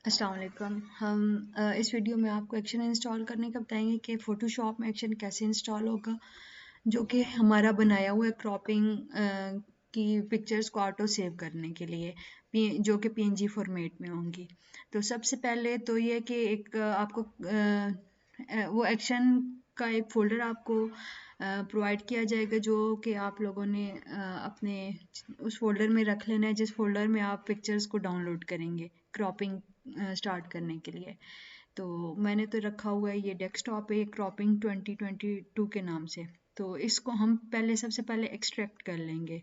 अस्सलाम वालेकुम। हम इस वीडियो में आपको एक्शन इंस्टॉल करने का बताएंगे कि फ़ोटोशॉप में एक्शन कैसे इंस्टॉल होगा, जो कि हमारा बनाया हुआ है क्रॉपिंग की पिक्चर्स को ऑटो सेव करने के लिए, जो कि पीएनजी फॉर्मेट में होंगी। तो सबसे पहले तो ये कि एक आपको वो एक्शन का एक फ़ोल्डर आपको प्रोवाइड किया जाएगा, जो कि आप लोगों ने अपने उस फ़ोल्डर में रख लेना है, जिस फ़ोल्डर में आप पिक्चर्स को डाउनलोड करेंगे क्रॉपिंग स्टार्ट करने के लिए। तो मैंने तो रखा हुआ है, ये डेस्कटॉप है, क्रॉपिंग 2022 के नाम से। तो इसको हम सबसे पहले एक्सट्रैक्ट कर लेंगे।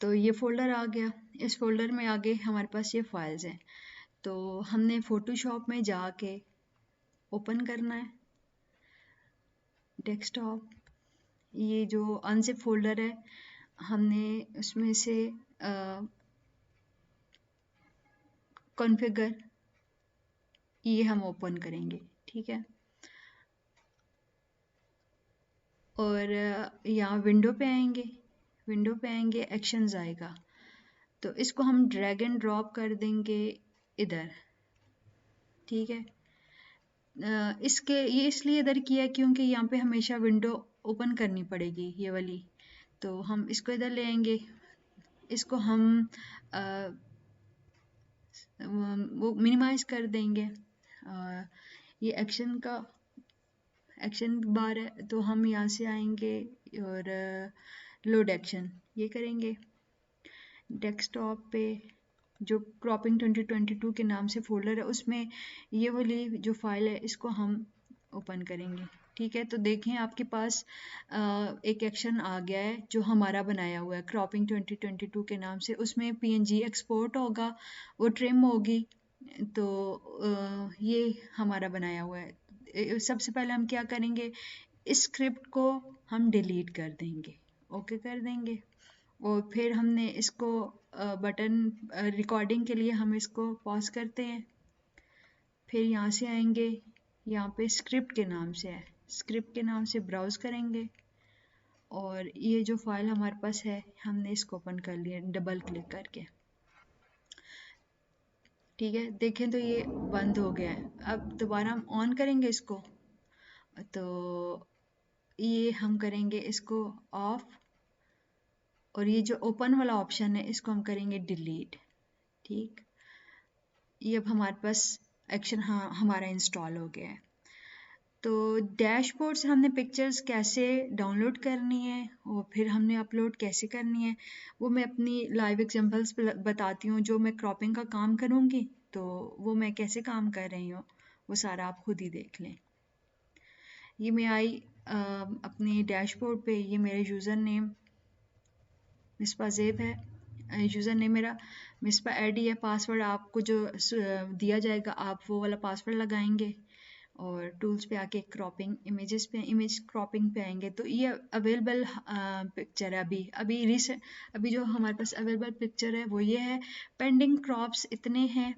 तो ये फ़ोल्डर आ गया। इस फ़ोल्डर में आगे हमारे पास ये फाइल्स हैं। तो हमने फ़ोटोशॉप में जाके ओपन करना है डेस्कटॉप। ये जो अनज़िप फ़ोल्डर है, हमने उसमें से कॉन्फ़िगर ये हम ओपन करेंगे, ठीक है। और यहाँ विंडो पे आएंगे, एक्शंस आएगा। तो इसको हम ड्रैग एंड ड्रॉप कर देंगे इधर, ठीक है। इसके ये इसलिए इधर किया है क्योंकि यहाँ पे हमेशा विंडो ओपन करनी पड़ेगी, ये वाली। तो हम इसको इधर ले आएंगे। इसको हम अ, वो मिनिमाइज कर देंगे। ये एक्शन बार है, तो हम यहाँ से आएंगे और लोड एक्शन ये करेंगे। डेस्कटॉप पे जो क्रॉपिंग 2022 के नाम से फ़ोल्डर है, उसमें ये वाली जो फाइल है इसको हम ओपन करेंगे, ठीक है। तो देखें आपके पास एक एक्शन आ गया है जो हमारा बनाया हुआ है क्रॉपिंग 2022 के नाम से। उसमें पीएनजी एक्सपोर्ट होगा, वो ट्रिम होगी। तो ये हमारा बनाया हुआ है। सबसे पहले हम क्या करेंगे, इस स्क्रिप्ट को हम डिलीट कर देंगे, ओके कर देंगे। और फिर हमने इसको बटन रिकॉर्डिंग के लिए हम इसको पॉज करते हैं। फिर यहाँ से आएंगे, यहाँ पे स्क्रिप्ट के नाम से है, स्क्रिप्ट के नाम से ब्राउज करेंगे। और ये जो फाइल हमारे पास है, हमने इसको ओपन कर लिया डबल क्लिक करके, ठीक है। देखें तो ये बंद हो गया है। अब दोबारा हम ऑन करेंगे इसको, तो ये हम करेंगे इसको ऑफ। और ये जो ओपन वाला ऑप्शन है इसको हम करेंगे डिलीट, ठीक। ये अब हमारे पास एक्शन हमारा इंस्टॉल हो गया है। तो डैशबोर्ड से हमने पिक्चर्स कैसे डाउनलोड करनी है और फिर हमने अपलोड कैसे करनी है, वो मैं अपनी लाइव एग्जांपल्स बताती हूँ। जो मैं क्रॉपिंग का काम करूँगी, तो वो मैं कैसे काम कर रही हूँ वो सारा आप खुद ही देख लें। ये मैं आई अपनी डैशबोर्ड पे। ये मेरा यूज़र नेम मिसबा ज़ेब है, यूज़र नेम मेरा मिसबा एडी है। पासवर्ड आपको जो दिया जाएगा आप वो वाला पासवर्ड लगाएंगे। और टूल्स पे आके क्रॉपिंग इमेजेस पे, इमेज क्रॉपिंग पे आएंगे। तो ये अवेलेबल पिक्चर है अभी रिसेंट। अभी जो हमारे पास अवेलेबल पिक्चर है वो ये है। पेंडिंग क्रॉप्स इतने हैं,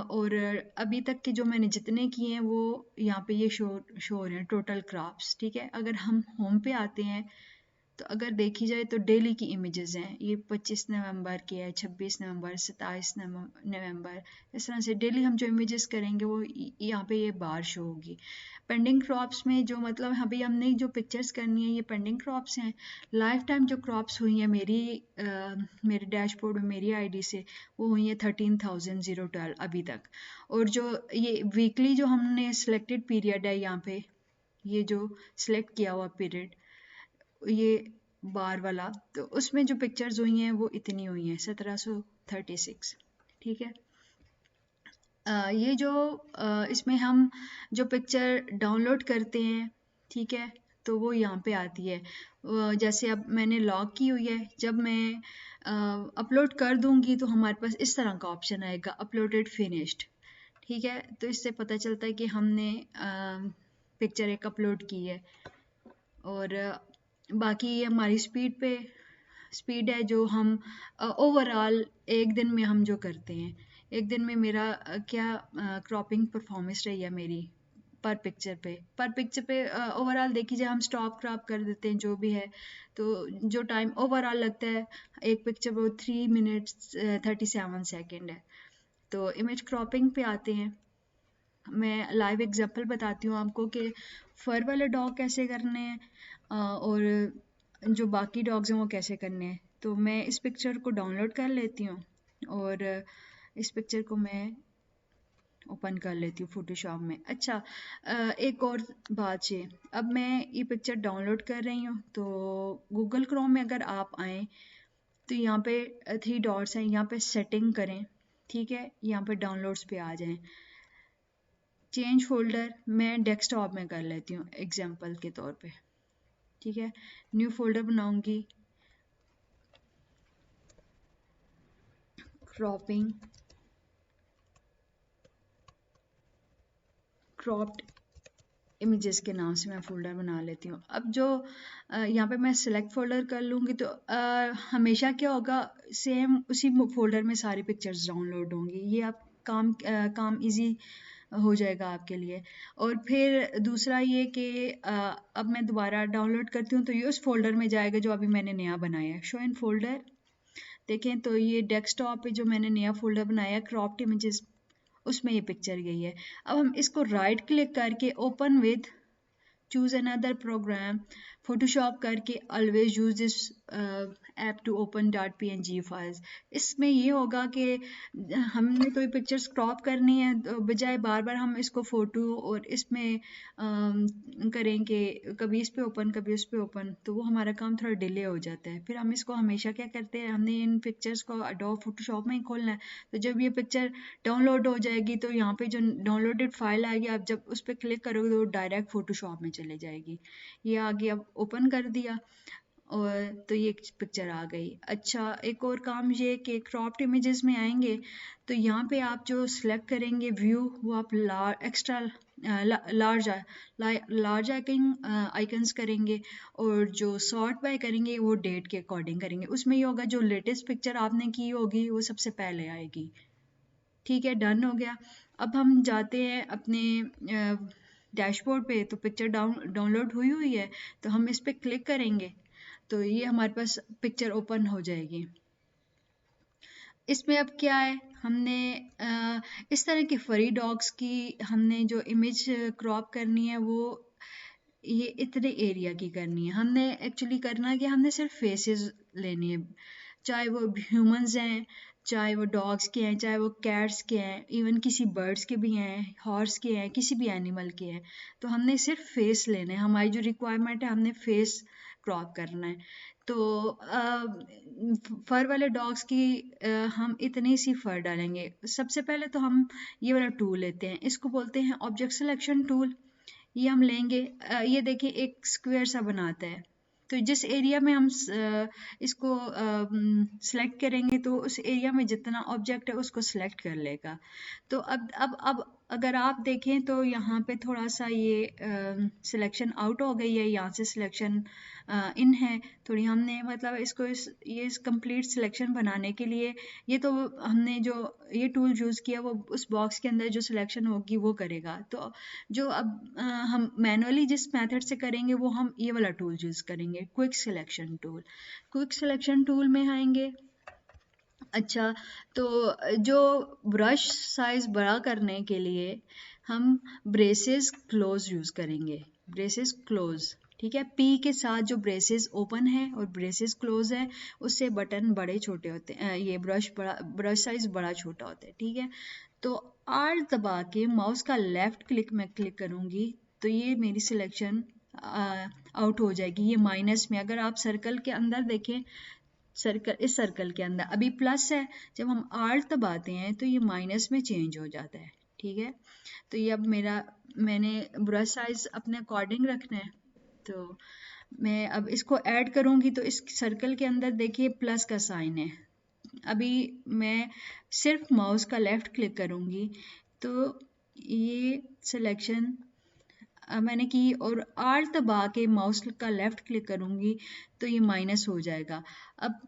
और अभी तक के जो मैंने जितने किए हैं वो यहाँ पे ये शो हो रहे हैं टोटल क्रॉप्स, ठीक है। अगर हम होम पे आते हैं, तो अगर देखी जाए तो डेली की इमेजेस हैं। ये 25 नवंबर की है, 26 नवंबर, 27 नवंबर। इस तरह से डेली हम जो इमेजेस करेंगे वो यहाँ पे ये बार शो होगी। पेंडिंग क्रॉप्स में जो मतलब अभी हमने जो पिक्चर्स करनी है ये पेंडिंग क्रॉप्स हैं। लाइफ टाइम जो क्रॉप्स हुई हैं मेरे डैशबोर्ड में मेरी आईडी से, वो हुई हैं 13,012 अभी तक। और जो ये वीकली जो हमने सिलेक्टेड पीरियड है यहाँ पे, ये जो सिलेक्ट किया हुआ पीरियड, ये बार वाला, तो उसमें जो पिक्चर्स हुई हैं वो इतनी हुई हैं 1736, ठीक है। ये जो इसमें हम जो पिक्चर डाउनलोड करते हैं, ठीक है, तो वो यहाँ पे आती है। जैसे अब मैंने लॉग की हुई है, जब मैं अपलोड कर दूंगी तो हमारे पास इस तरह का ऑप्शन आएगा, अपलोडेड फिनिश्ड, ठीक है। तो इससे पता चलता है कि हमने पिक्चर एक अपलोड की है। और बाकी ये हमारी स्पीड है जो हम ओवरऑल एक दिन में हम जो करते हैं। एक दिन में मेरा क्या क्रॉपिंग परफॉर्मेंस रही है मेरी पर पिक्चर पे ओवरऑल देखिए हम स्टॉप क्रॉप कर देते हैं जो भी है, तो जो टाइम ओवरऑल लगता है एक पिक्चर वो 3 मिनट्स 37 सेकेंड है। तो इमेज क्रॉपिंग पे आते हैं। मैं लाइव एग्जांपल बताती हूँ आपको कि फर वाले डॉग कैसे करने हैं और जो बाकी डॉग्स हैं वो कैसे करने हैं। तो मैं इस पिक्चर को डाउनलोड कर लेती हूँ और इस पिक्चर को मैं ओपन कर लेती हूँ फोटोशॉप में। अच्छा, एक और बात है, अब मैं ये पिक्चर डाउनलोड कर रही हूँ तो गूगल क्रोम में अगर आप आएँ तो यहाँ पे 3 डॉट्स हैं, यहाँ पे सेटिंग करें, ठीक है, यहाँ पे डाउनलोड्स पे आ जाएं। चेंज फोल्डर मैं डेस्कटॉप में कर लेती हूँ एग्जांपल के तौर पे, ठीक है। न्यू फोल्डर बनाऊंगी, क्रॉपिंग क्रॉप्ड इमेजेस के नाम से मैं फ़ोल्डर बना लेती हूँ। अब जो यहाँ पे मैं सिलेक्ट फ़ोल्डर कर लूँगी तो हमेशा क्या होगा, सेम उसी फ़ोल्डर में सारी पिक्चर्स डाउनलोड होंगी। ये आप काम इजी हो जाएगा आपके लिए। और फिर दूसरा ये कि अब मैं दोबारा डाउनलोड करती हूँ तो ये उस फ़ोल्डर में जाएगा जो अभी मैंने नया बनाया है। शो इन फ़ोल्डर देखें तो ये डेस्कटॉप पे जो मैंने नया फ़ोल्डर बनाया क्रॉप्ड इमेजेस, उसमें ये पिक्चर गई है। अब हम इसको राइट क्लिक करके open with choose another program Photoshop करके always use this app to open .png files. इसमें ये होगा कि हमने कोई पिक्चर्स क्रॉप करनी है तो बजाय बार बार हम इसको फ़ोटो और इसमें करें कि कभी इस पे ओपन कभी उस पे ओपन, तो वो हमारा काम थोड़ा डिले हो जाता है। फिर हम इसको हमेशा क्या करते हैं, हमने इन पिक्चर्स को एडोब फोटोशॉप में ही खोलना है। तो जब ये पिक्चर डाउनलोड हो जाएगी तो यहाँ पे जो डाउनलोडेड फाइल आएगी, आप जब उस पर क्लिक करोगे तो वो डायरेक्ट फोटोशॉप में चले जाएगी। ये आगे अब ओपन कर दिया और तो ये पिक्चर आ गई। अच्छा, एक और काम ये कि क्रॉप्ड इमेजेस में आएंगे तो यहाँ पे आप जो सिलेक्ट करेंगे व्यू, वो आप एक्स्ट्रा लार्ज लार्ज आइकन्स करेंगे और जो सॉर्ट बाय करेंगे वो डेट के अकॉर्डिंग करेंगे। उसमें ये होगा जो लेटेस्ट पिक्चर आपने की होगी वो सबसे पहले आएगी। ठीक है, डन हो गया। अब हम जाते हैं अपने डैशबोर्ड पे, तो पिक्चर डाउनलोड हुई हुई है तो हम इस पर क्लिक करेंगे तो ये हमारे पास पिक्चर ओपन हो जाएगी। इसमें अब क्या है, हमने इस तरह की फरी डॉग्स की हमने जो इमेज क्रॉप करनी है वो ये इतने एरिया की करनी है। हमने एक्चुअली करना है कि हमने सिर्फ फेसेस लेनी है, चाहे वो ह्यूमंस हैं, चाहे वो डॉग्स के हैं, चाहे वो कैट्स के हैं, इवन किसी बर्ड्स के भी हैं, हॉर्स के हैं, किसी भी एनिमल के हैं। तो हमने सिर्फ फेस लेने हैं, हमारी जो रिक्वायरमेंट है हमने फेस क्रॉप करना है। तो फर वाले डॉग्स की हम इतनी सी फर डालेंगे। सबसे पहले तो हम ये वाला टूल लेते हैं, इसको बोलते हैं ऑब्जेक्ट सिलेक्शन टूल। ये हम लेंगे, ये देखिए एक स्क्वायर सा बनाता है, तो जिस एरिया में हम इसको सिलेक्ट करेंगे तो उस एरिया में जितना ऑब्जेक्ट है उसको सिलेक्ट कर लेगा। तो अब अगर आप देखें तो यहाँ पे थोड़ा सा ये सिलेक्शन आउट हो गई है, यहाँ से सिलेक्शन इन है थोड़ी। हमने मतलब इसको ये कंप्लीट सिलेक्शन बनाने के लिए ये तो हमने जो ये टूल यूज़ किया वो उस बॉक्स के अंदर जो सिलेक्शन होगी वो करेगा। तो जो अब हम मैनुअली जिस मेथड से करेंगे वो हम ये वाला टूल यूज़ करेंगे, quick selection tool. Quick selection tool में आएंगे। अच्छा, तो जो ब्रश साइज बड़ा करने के लिए हम ब्रेसेस क्लोज यूज़ करेंगे, ब्रेसेस क्लोज, ठीक है। पी के साथ जो ब्रेसेस ओपन है और ब्रेसेस क्लोज है उससे बटन बड़े छोटे होते हैं, ये ब्रश साइज बड़ा छोटा होता है, ठीक है। तो आल्ट दबा के माउस का लेफ्ट क्लिक में क्लिक करूँगी तो ये मेरी सिलेक्शन आउट हो जाएगी। ये माइनस में, अगर आप सर्कल के अंदर देखें, इस सर्कल के अंदर अभी प्लस है, जब हम आल्ट दबाते हैं तो ये माइनस में चेंज हो जाता है, ठीक है। तो ये अब मैंने ब्रश साइज अपने अकॉर्डिंग रखना है, तो मैं अब इसको ऐड करूँगी तो इस सर्कल के अंदर देखिए प्लस का साइन है। अभी मैं सिर्फ माउस का लेफ्ट क्लिक करूँगी तो ये सिलेक्शन मैंने की और आल्ट दबा के माउस का लेफ्ट क्लिक करूँगी तो ये माइनस हो जाएगा। अब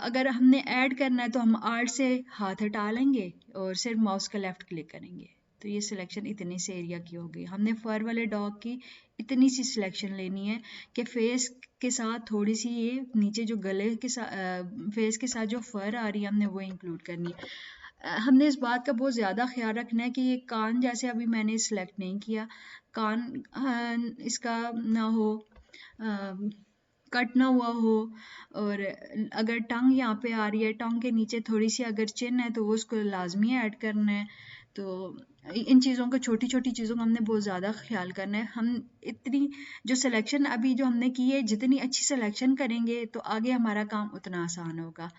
अगर हमने ऐड करना है तो हम आल्ट से हाथ हटा लेंगे और सिर्फ माउस का लेफ्ट क्लिक करेंगे, तो ये सिलेक्शन इतने से एरिया की होगी। हमने फर वाले डॉग की इतनी सी सिलेक्शन लेनी है कि फेस के साथ थोड़ी सी ये नीचे जो गले के साथ फेस के साथ जो फर आ रही है हमने वो इंक्लूड करनी है। हमने इस बात का बहुत ज़्यादा ख्याल रखना है कि ये कान जैसे अभी मैंने सिलेक्ट नहीं किया, कान इसका ना हो कट ना हुआ हो, और अगर टंग यहाँ पे आ रही है, टंग के नीचे थोड़ी सी अगर चिन है तो वो उसको लाजमी ऐड करना है। तो इन चीज़ों को छोटी छोटी चीज़ों का हमने बहुत ज़्यादा ख्याल करना है। हम इतनी जो सिलेक्शन अभी जो हमने की है, जितनी अच्छी सिलेक्शन करेंगे तो आगे हमारा काम उतना आसान होगा।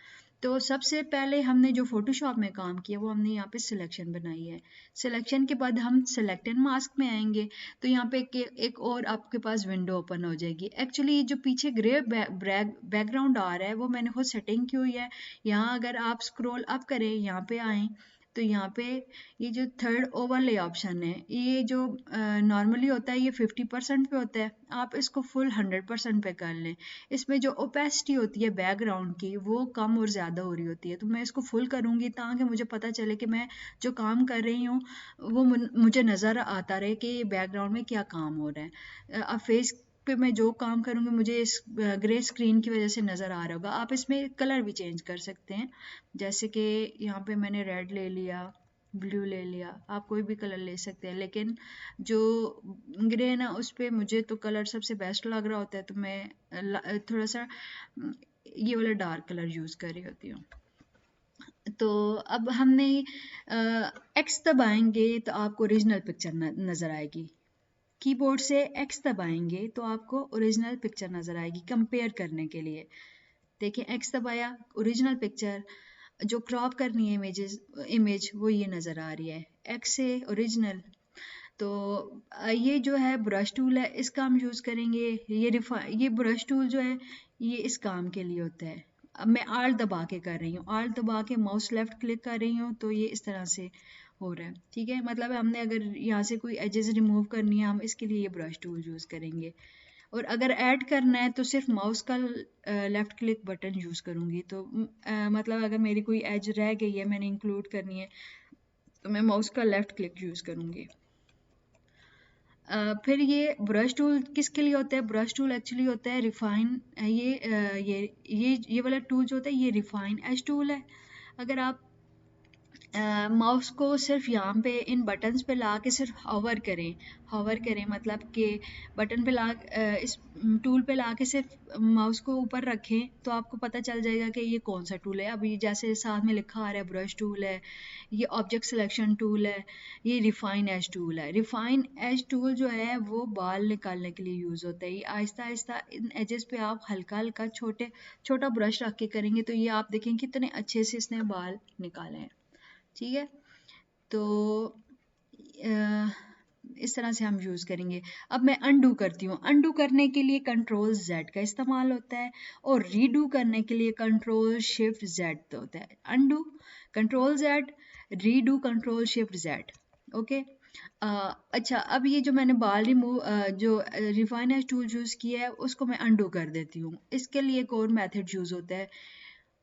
तो सबसे पहले हमने जो फ़ोटोशॉप में काम किया वो हमने यहाँ पे सिलेक्शन बनाई है। सिलेक्शन के बाद हम सिलेक्ट एंड मास्क में आएंगे, तो यहाँ पे एक और आपके पास विंडो ओपन हो जाएगी। एक्चुअली जो पीछे ग्रे बैकग्राउंड आ रहा है वो मैंने खुद सेटिंग की हुई है। यहाँ अगर आप स्क्रॉल अप करें, यहाँ पे आएँ, तो यहाँ पे ये जो थर्ड ओवरले ऑप्शन है, ये जो नॉर्मली होता है ये 50% पे होता है, आप इसको फुल 100% पे कर लें। इसमें जो ओपेसिटी होती है बैकग्राउंड की वो कम और ज़्यादा हो रही होती है, तो मैं इसको फुल करूँगी ताकि मुझे पता चले कि मैं जो काम कर रही हूँ वो मुझे नज़र आता रहे कि बैकग्राउंड में क्या काम हो रहा है। अब फेस पे मैं जो काम करूँगी मुझे इस ग्रे स्क्रीन की वजह से नज़र आ रहा होगा। आप इसमें कलर भी चेंज कर सकते हैं, जैसे कि यहाँ पे मैंने रेड ले लिया, ब्लू ले लिया, आप कोई भी कलर ले सकते हैं। लेकिन जो ग्रे है ना उस पे मुझे तो कलर सबसे बेस्ट लग रहा होता है, तो मैं थोड़ा सा ये वाला डार्क कलर यूज़ कर रही होती हूँ। तो अब हमने एक्स दबाएंगे तो आपको ओरिजिनल पिक्चर नज़र आएगी। कीबोर्ड से एक्स दबाएंगे तो आपको ओरिजिनल पिक्चर नज़र आएगी कंपेयर करने के लिए। देखिए एक्स दबाया, ओरिजिनल पिक्चर, जो क्रॉप करनी है इमेज वो ये नज़र आ रही है, एक्स से ओरिजिनल। तो ये जो है ब्रश टूल है, इसका हम यूज़ करेंगे। ये ब्रश टूल जो है ये इस काम के लिए होता है। अब मैं आल्ट दबा के कर रही हूँ, आल्ट दबा के माउस लेफ्ट क्लिक कर रही हूँ तो ये इस तरह से हो रहा है। ठीक है, मतलब हमने अगर यहाँ से कोई एजेस रिमूव करनी है हम इसके लिए ये ब्रश टूल यूज़ करेंगे। और अगर ऐड करना है तो सिर्फ माउस का लेफ्ट क्लिक बटन यूज़ करूँगी। तो मतलब अगर मेरी कोई एज रह गई है मैंने इंक्लूड करनी है तो मैं माउस का लेफ्ट क्लिक यूज़ करूँगी। फिर ये ब्रश टूल किसके लिए होता है? ब्रश टूल एक्चुअली होता है रिफाइन, ये वाला टूल जो होता है ये रिफाइन एज टूल है। अगर आप माउस को सिर्फ यहाँ पे इन बटन्स पे ला के सिर्फ हॉवर करें मतलब कि बटन पे इस टूल पे ला के सिर्फ माउस को ऊपर रखें तो आपको पता चल जाएगा कि ये कौन सा टूल है। अभी जैसे साथ में लिखा आ रहा है ब्रश टूल है, ये ऑब्जेक्ट सिलेक्शन टूल है, ये रिफाइन एज टूल है। रिफाइन एज टूल जो है वो बाल निकालने के लिए यूज़ होता है। ये आहिस्ता आहिस्ता इन एजेस पे आप हल्का हल्का छोटा ब्रश रख के करेंगे तो ये आप देखें कितने अच्छे से इसने बाल निकाले हैं। ठीक है, तो इस तरह से हम यूज़ करेंगे। अब मैं अनडू करती हूँ। अनडू करने के लिए कंट्रोल जेड का इस्तेमाल होता है और रीडू करने के लिए कंट्रोल शिफ्ट जेड होता है। Undo control Z, redo control shift Z. Okay, अच्छा अब ये जो मैंने बाल रिमूव जो रिफाइन एज टूल यूज़ किया है उसको मैं अनडू कर देती हूँ। इसके लिए एक और मेथड यूज़ होता है,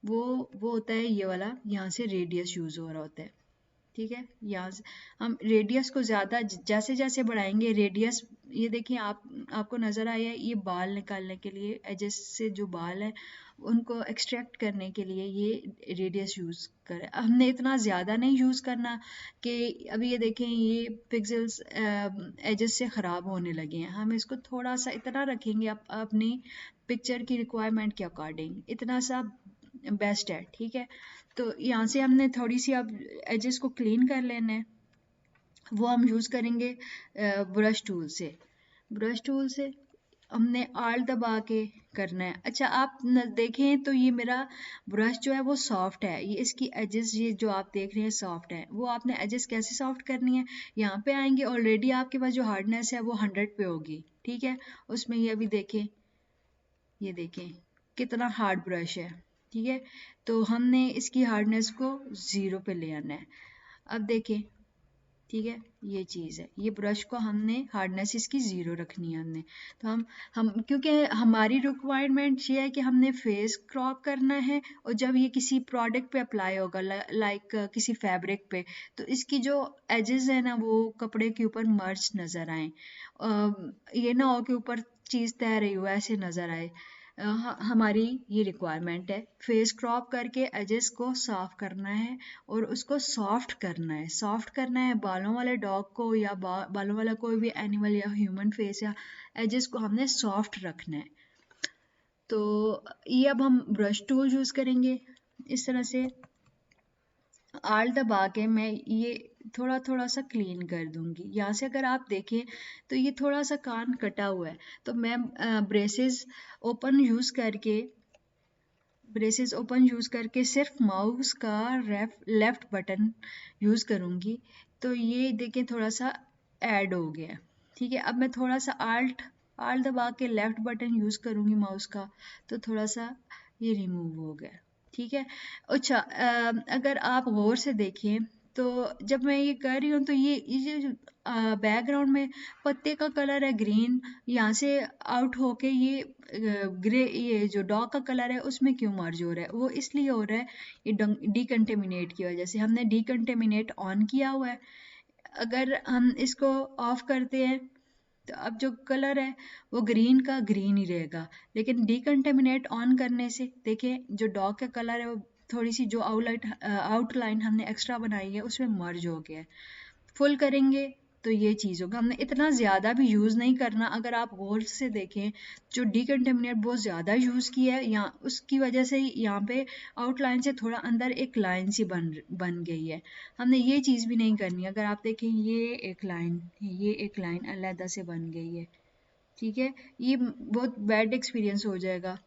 वो होता है ये वाला, यहाँ से रेडियस यूज़ हो रहा होता है। ठीक है, यहाँ से हम रेडियस को ज़्यादा जैसे जैसे बढ़ाएंगे रेडियस, ये देखिए आपको नज़र आया ये बाल निकालने के लिए एजेस से जो बाल है उनको एक्सट्रैक्ट करने के लिए ये रेडियस यूज़ करें। हमने इतना ज़्यादा नहीं यूज़ करना कि अभी ये देखें ये पिक्सेल्स एजेस से ख़राब होने लगे हैं। हम इसको थोड़ा सा इतना रखेंगे अपनी पिक्चर की रिक्वायरमेंट के अकॉर्डिंग, इतना सा बेस्ट है। ठीक है, तो यहाँ से हमने थोड़ी सी अब एजेस को क्लीन कर लेना है, वो हम यूज़ करेंगे ब्रश टूल से। ब्रश टूल से हमने आल्ट दबा के करना है। अच्छा आप देखें तो ये मेरा ब्रश जो है वो सॉफ्ट है, ये इसकी एजेस ये जो आप देख रहे हैं सॉफ्ट है। वो आपने एजेस कैसे सॉफ्ट करनी है, यहाँ पे आएंगे, ऑलरेडी आपके पास जो हार्डनेस है वो 100 पे होगी। ठीक है, उसमें ये अभी देखें, ये देखें कितना हार्ड ब्रश है। ठीक है, तो हमने इसकी हार्डनेस को 0 पे ले आना है। अब देखें, ठीक है, ये चीज़ है। ये ब्रश को हमने हार्डनेस इसकी 0 रखनी है हमने। तो हम क्योंकि हमारी रिक्वायरमेंट ये है कि हमने फेस क्रॉप करना है, और जब ये किसी प्रोडक्ट पे अप्लाई होगा लाइक किसी फैब्रिक पे, तो इसकी जो एजेस है ना वो कपड़े के ऊपर मर्ज नज़र आए। ये ना हो कि ऊपर चीज़ तैर रही हो ऐसे नज़र आए। हमारी ये रिक्वायरमेंट है। फेस क्रॉप करके एजेस को साफ करना है और उसको सॉफ्ट करना है। सॉफ्ट करना है बालों वाले डॉग को या बालों वाला कोई भी एनिमल या ह्यूमन फेस या एजेस को हमने सॉफ्ट रखना है। तो ये अब हम ब्रश टूल यूज़ करेंगे इस तरह से। आल दबा के मैं ये थोड़ा थोड़ा सा क्लीन कर दूंगी। यहाँ से अगर आप देखें तो ये थोड़ा सा कान कटा हुआ है, तो मैं ब्रेसेस ओपन यूज़ करके सिर्फ माउस का लेफ्ट बटन यूज़ करूँगी। तो ये देखिए थोड़ा सा ऐड हो गया। ठीक है, अब मैं थोड़ा सा आल्ट आल्ट दबा के लेफ्ट बटन यूज़ करूँगी माउस का, तो थोड़ा सा ये रिमूव हो गया। ठीक है। अच्छा, अगर आप गौर से देखें तो जब मैं ये कर रही हूँ तो ये जो बैकग्राउंड में पत्ते का कलर है ग्रीन, यहाँ से आउट होके ये ग्रे, ये जो डॉग का कलर है उसमें क्यों मर्ज हो रहा है? वो इसलिए हो रहा है ये डीकंटेमिनेट की वजह से। हमने डीकंटेमिनेट ऑन किया हुआ है। अगर हम इसको ऑफ करते हैं तो अब जो कलर है वो ग्रीन का ग्रीन ही रहेगा, लेकिन डीकंटेमिनेट ऑन करने से देखें जो डॉग का कलर है वो थोड़ी सी जो आउटलाइन हमने एक्स्ट्रा बनाई है उसमें मर्ज हो गया है। फुल करेंगे तो ये चीज़ होगा। हमने इतना ज़्यादा भी यूज़ नहीं करना। अगर आप गौर से देखें जो डीकंटेमिनेट बहुत ज़्यादा यूज़ किया है यहाँ, उसकी वजह से यहाँ पे आउटलाइन से थोड़ा अंदर एक लाइन सी बन गई है। हमने ये चीज़ भी नहीं करनी। अगर आप देखें ये एक लाइन अलहदा से बन गई है। ठीक है, ये बहुत बैड एक्सपीरियंस हो जाएगा।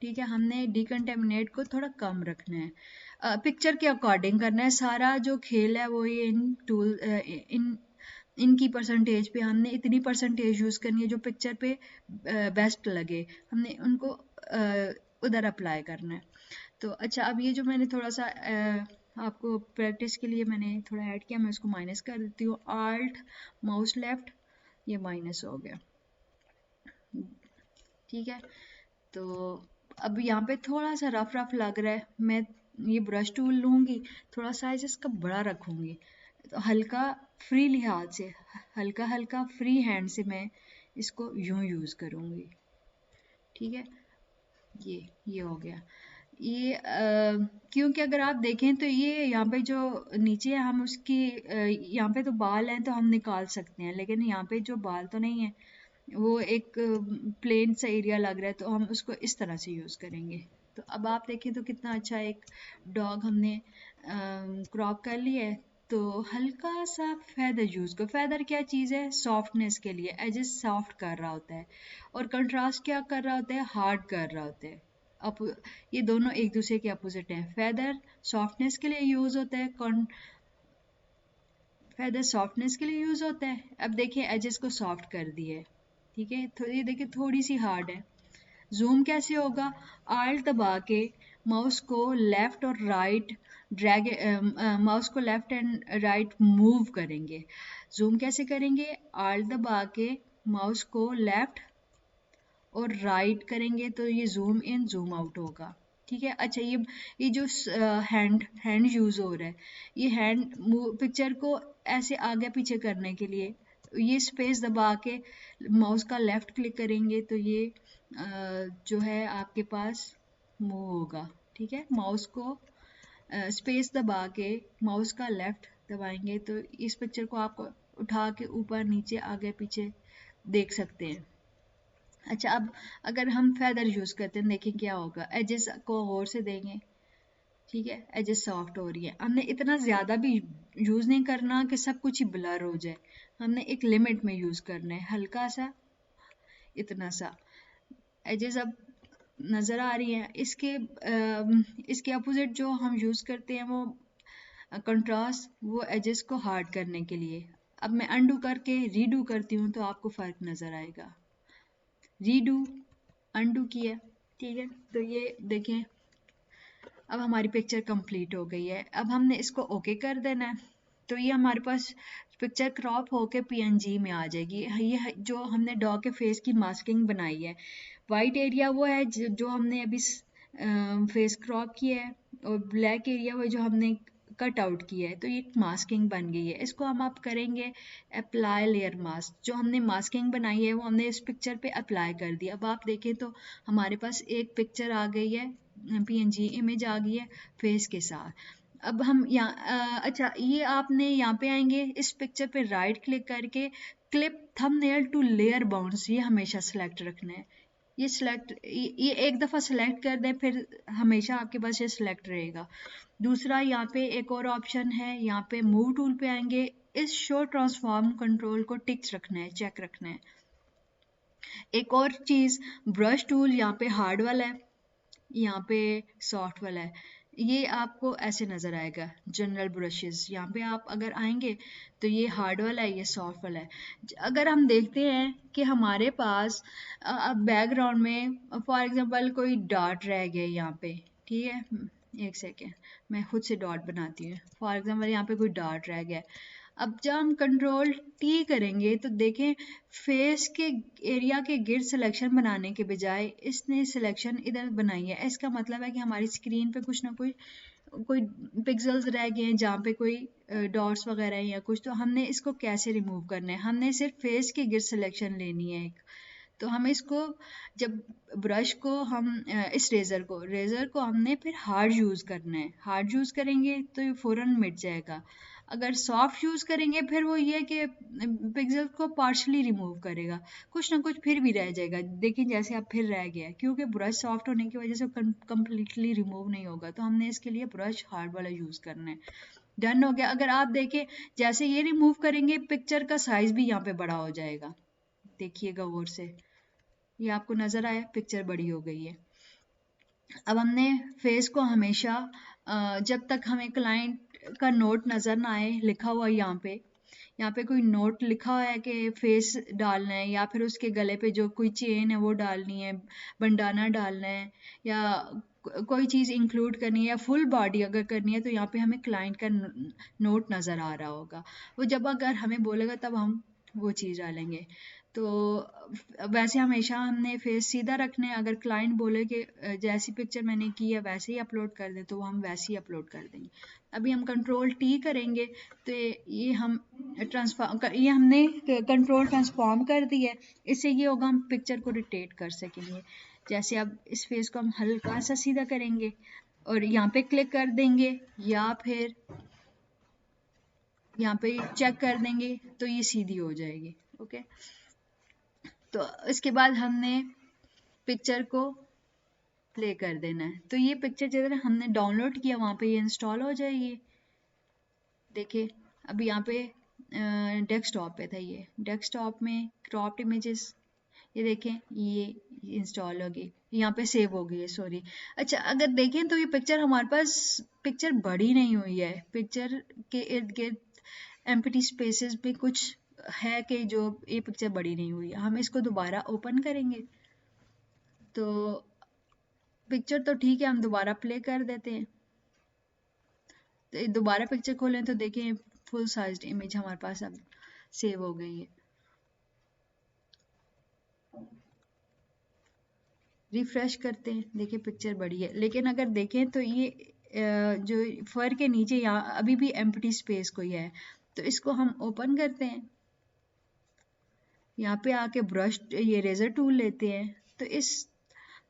ठीक है, हमने डीकंटेमिनेट को थोड़ा कम रखना है। पिक्चर के अकॉर्डिंग करना है सारा जो खेल है वो। ये इनकी परसेंटेज पे हमने इतनी परसेंटेज यूज़ करनी है जो पिक्चर पे बेस्ट लगे, हमने उनको उधर अप्लाई करना है। तो अच्छा, अब ये जो मैंने थोड़ा सा आपको प्रैक्टिस के लिए मैंने थोड़ा ऐड किया, मैं उसको माइनस कर देती हूँ। आल्ट माउस लेफ्ट, ये माइनस हो गया। ठीक है, तो अब यहाँ पे थोड़ा सा रफ रफ लग रहा है। मैं ये ब्रश टूल लूँगी, थोड़ा साइज इसका बड़ा रखूँगी, तो हल्का फ्रीली हाथ से, हल्का हल्का फ्री हैंड से मैं इसको यूँ यूज़ करूँगी। ठीक है, ये हो गया। ये क्योंकि अगर आप देखें तो ये यहाँ पे जो नीचे है हम उसकी यहाँ पे तो बाल हैं तो हम निकाल सकते हैं, लेकिन यहाँ पे जो बाल तो नहीं है, वो एक प्लेन सा एरिया लग रहा है, तो हम उसको इस तरह से यूज़ करेंगे। तो अब आप देखें तो कितना अच्छा एक डॉग हमने क्रॉप कर लिया है। तो हल्का सा फेदर यूज़ करो। फेदर क्या चीज़ है? सॉफ्टनेस के लिए, एजेस सॉफ्ट कर रहा होता है, और कंट्रास्ट क्या कर रहा होता है? हार्ड कर रहा होता है। अब ये दोनों एक दूसरे के अपोजिट हैं। फेदर सॉफ्टनेस के लिए यूज़ होता है, फेदर सॉफ्टनेस के लिए यूज़ होता है। अब देखिए एजेस को सॉफ्ट कर दिया है। ठीक है, थोड़ी देखिए थोड़ी सी हार्ड है। जूम कैसे होगा? आल्ट दबा के माउस को लेफ्ट और राइट ड्रैग माउस को लेफ्ट एंड राइट मूव करेंगे। जूम कैसे करेंगे? आल्ट दबा के माउस को लेफ्ट और राइट करेंगे तो ये जूम इन जूम आउट होगा। ठीक है, अच्छा ये जो हैंड हैंड यूज हो रहा है, ये हैंड पिक्चर को ऐसे आगे पीछे करने के लिए ये स्पेस दबा के माउस का लेफ्ट क्लिक करेंगे तो ये जो है आपके पास मूव होगा। ठीक है, माउस को स्पेस दबा के माउस का लेफ्ट दबाएंगे तो इस पिक्चर को आप उठा के ऊपर नीचे आगे पीछे देख सकते हैं। अच्छा, अब अगर हम फेदर यूज़ करते हैं देखें क्या होगा। एजेस को गौर से देंगे। ठीक है, एजेस सॉफ्ट हो रही है। हमने इतना ज़्यादा भी यूज़ नहीं करना कि सब कुछ ही ब्लर हो जाए। हमने एक लिमिट में यूज़ करना है, हल्का सा, इतना सा। एजेस अब नज़र आ रही हैं। इसके अपोजिट जो हम यूज़ करते हैं वो कंट्रास्ट, वो एजेस को हार्ड करने के लिए। अब मैं अनडू करके रीडू करती हूँ तो आपको फ़र्क नज़र आएगा। रीडू, अनडू किया। ठीक है, तो ये देखें अब हमारी पिक्चर कंप्लीट हो गई है। अब हमने इसको ओके कर देना है। तो ये हमारे पास पिक्चर क्रॉप होके पीएनजी में आ जाएगी। ये जो हमने डॉग के फेस की मास्किंग बनाई है, वाइट एरिया वो है जो हमने अभी फेस क्रॉप किया है, और ब्लैक एरिया वो जो हमने कट आउट किया है। तो ये मास्किंग बन गई है। इसको हम आप करेंगे अप्लाई लेयर मास्क। जो हमने मास्किंग बनाई है वो हमने इस पिक्चर पे अप्लाई कर दी। अब आप देखें तो हमारे पास एक पिक्चर आ गई है, पीएनजी इमेज आ गई है फेस के साथ। अब हम यहाँ अच्छा, ये आपने यहाँ पे आएंगे, इस पिक्चर पे राइट क्लिक करके clip thumbnail to layer bounds, ये हमेशा सेलेक्ट रखना है। ये सिलेक्ट, ये एक दफ़ा सेलेक्ट कर दें फिर हमेशा आपके पास ये सिलेक्ट रहेगा। दूसरा यहाँ पे एक और ऑप्शन है, यहाँ पे मूव टूल पे आएंगे, इस शो ट्रांसफॉर्म कंट्रोल को टिक्स रखना है, चेक रखना है। एक और चीज़, ब्रश टूल यहाँ पे हार्ड वाला है, यहाँ पे सॉफ्ट वाला है। ये आपको ऐसे नज़र आएगा जनरल ब्रशेस। यहाँ पे आप अगर आएंगे तो ये हार्ड वाला है, ये सॉफ्ट वाला है। अगर हम देखते हैं कि हमारे पास बैकग्राउंड में फॉर एग्जांपल कोई डॉट रह गया यहाँ पे, ठीक है, एक सेकेंड मैं खुद से डॉट बनाती हूँ। फॉर एग्जांपल यहाँ पे कोई डॉट रह गया, अब जब हम कंट्रोल टी करेंगे तो देखें फेस के एरिया के गिर्द सिलेक्शन बनाने के बजाय इसने सिलेक्शन इधर बनाई है। इसका मतलब है कि हमारी स्क्रीन पे कुछ ना कोई पिक्सेल्स रह गए हैं जहाँ पे कोई डॉट्स वगैरह हैं या कुछ। तो हमने इसको कैसे रिमूव करना है, हमने सिर्फ फेस की गिर्द सिलेक्शन लेनी है एक। तो हम इसको जब ब्रश को हम इस रेज़र को हमने फिर हार्ड यूज़ करना है। हार्ड यूज़ करेंगे तो ये फ़ौरन मिट जाएगा। अगर सॉफ्ट यूज़ करेंगे फिर वो ये कि पिक्सल को पार्शली रिमूव करेगा, कुछ ना कुछ फिर भी रह जाएगा। देखिए जैसे अब फिर रह गया है, क्योंकि ब्रश सॉफ्ट होने की वजह से कम्प्लीटली रिमूव नहीं होगा। तो हमने इसके लिए ब्रश हार्ड वाला यूज़ करना है। डन हो गया। अगर आप देखें जैसे ये रिमूव करेंगे पिक्चर का साइज़ भी यहाँ पे बड़ा हो जाएगा। देखिएगा गौर से, ये आपको नज़र आया पिक्चर बड़ी हो गई है। अब हमने फेस को हमेशा जब तक हमें क्लाइंट का नोट नज़र ना आए, लिखा हुआ यहाँ पे कोई नोट लिखा हुआ है कि फेस डालना है, या फिर उसके गले पे जो कोई चेन है वो डालनी है, बंडाना डालना है, या कोई चीज़ इंक्लूड करनी है, या फुल बॉडी अगर करनी है, तो यहाँ पे हमें क्लाइंट का नोट नज़र आ रहा होगा। वो जब अगर हमें बोलेगा तब हम वो चीज़ डालेंगे। तो वैसे हमेशा हमने फेस सीधा रखना है। अगर क्लाइंट बोले कि जैसी पिक्चर मैंने की है वैसे ही अपलोड कर दें, तो वो हम वैसे ही अपलोड कर देंगे। अभी हम कंट्रोल टी करेंगे तो ये हम ये हमने कंट्रोल ट्रांसफॉर्म कर दिया है। इससे ये होगा हम पिक्चर को रोटेट कर सकेंगे। जैसे अब इस फेस को हम हल्का सा सीधा करेंगे और यहाँ पे क्लिक कर देंगे, या फिर यहाँ पे चेक कर देंगे तो ये सीधी हो जाएगी। ओके, तो इसके बाद हमने पिक्चर को प्ले कर देना है। तो ये पिक्चर जिधर हमने डाउनलोड किया वहाँ पे ये इंस्टॉल हो जाएगी। देखिए अभी यहाँ पे डेस्कटॉप पे था, ये डेस्कटॉप में क्रॉप्ड इमेजेस, ये देखें ये इंस्टॉल हो गई, यहाँ पे सेव हो गई है, सॉरी। अच्छा, अगर देखें तो ये पिक्चर हमारे पास पिक्चर बड़ी नहीं हुई है। पिक्चर के इर्द गिर्द एम्प्टी स्पेसेस पे कुछ है कि जो ये पिक्चर बड़ी नहीं हुई है। हम इसको दोबारा ओपन करेंगे तो पिक्चर तो ठीक है, हम दोबारा प्ले कर देते हैं। तो दोबारा पिक्चर खोलें तो देखें फुल साइज्ड इमेज हमारे पास अब सेव हो गई है। रिफ्रेश करते हैं, देखिए पिक्चर बड़ी है। लेकिन अगर देखें तो ये जो फर के नीचे यहाँ अभी भी एम्प्टी स्पेस कोई है, तो इसको हम ओपन करते हैं। यहाँ पे आके ब्रश, ये रेजर टूल लेते हैं। तो इस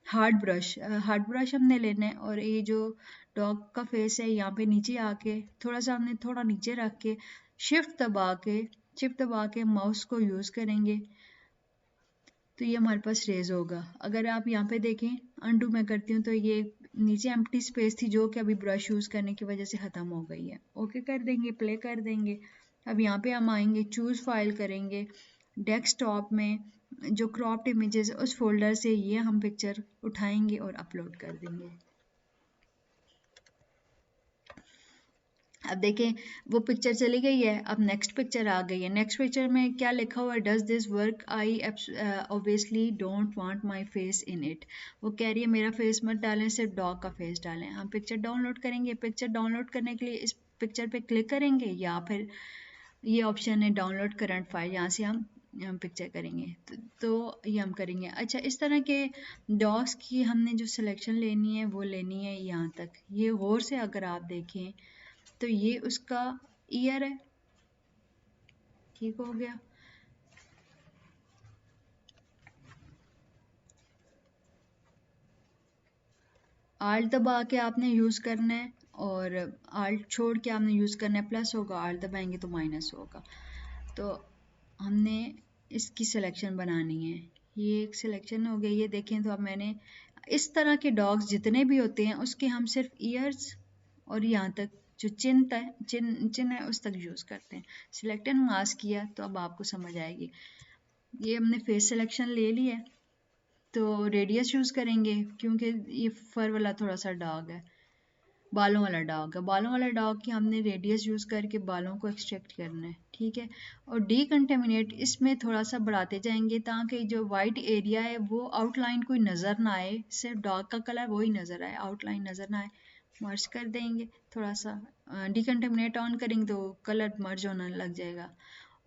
हार्ड ब्रश हमने लेना है, और ये जो डॉग का फेस है यहाँ पे नीचे आके थोड़ा सा हमने थोड़ा नीचे रख के शिफ्ट दबा के माउस को यूज़ करेंगे तो ये हमारे पास रेज होगा। अगर आप यहाँ पे देखें, अनडू मैं करती हूँ तो ये नीचे एम्प्टी स्पेस थी जो कि अभी ब्रश यूज़ करने की वजह से ख़त्म हो गई है। ओके कर देंगे, प्ले कर देंगे। अब यहाँ पे हम आएंगे, चूज़ फाइल करेंगे, डेस्कटॉप में जो क्रॉप्ड इमेजेस उस फोल्डर से ये हम पिक्चर उठाएंगे और अपलोड कर देंगे। अब देखें वो पिक्चर चली गई है, अब नेक्स्ट पिक्चर आ गई है। नेक्स्ट पिक्चर में क्या लिखा हुआ है, does this work, I obviously don't want my face in it. वो कह रही है मेरा फेस मत डालें, सिर्फ डॉग का फेस डालें। हम पिक्चर डाउनलोड करेंगे, पिक्चर डाउनलोड करने के लिए इस पिक्चर पे क्लिक करेंगे या फिर ये ऑप्शन है डाउनलोड करंट फाइल, यहाँ से हम पिक्चर करेंगे। तो ये हम करेंगे। अच्छा, इस तरह के डॉग्स की हमने जो सिलेक्शन लेनी है वो लेनी है यहाँ तक। ये गौर से अगर आप देखें तो ये उसका ईयर है, ठीक हो गया। आल्ट दबा के आपने यूज़ करना है और आल्ट छोड़ के आपने यूज़ करना है, प्लस होगा, आल्ट दबाएंगे तो माइनस होगा। तो हमने इसकी सिलेक्शन बनानी है। ये एक सिलेक्शन हो गई। ये देखें तो अब मैंने इस तरह के डॉग्स जितने भी होते हैं उसके हम सिर्फ ईयर्स और यहाँ तक जो चिन है उस तक यूज़ करते हैं। सिलेक्ट एंड मास्क किया तो अब आपको समझ आएगी। ये हमने फेस सिलेक्शन ले लिया है, तो रेडियस यूज़ करेंगे क्योंकि ये फर वाला थोड़ा सा डॉग है, बालों वाला डॉग है। बालों वाला डॉग की हमने रेडियस यूज़ करके बालों को एक्सट्रैक्ट करना है, ठीक है। और डीकंटेमिनेट इसमें थोड़ा सा बढ़ाते जाएंगे ताकि जो वाइट एरिया है वो आउटलाइन कोई नज़र ना आए, सिर्फ डॉग का कलर वही नज़र आए, आउटलाइन नज़र ना आए। मर्ज कर देंगे थोड़ा सा, डीकंटेमिनेट ऑन करेंगे तो कलर मर्ज होने लग जाएगा।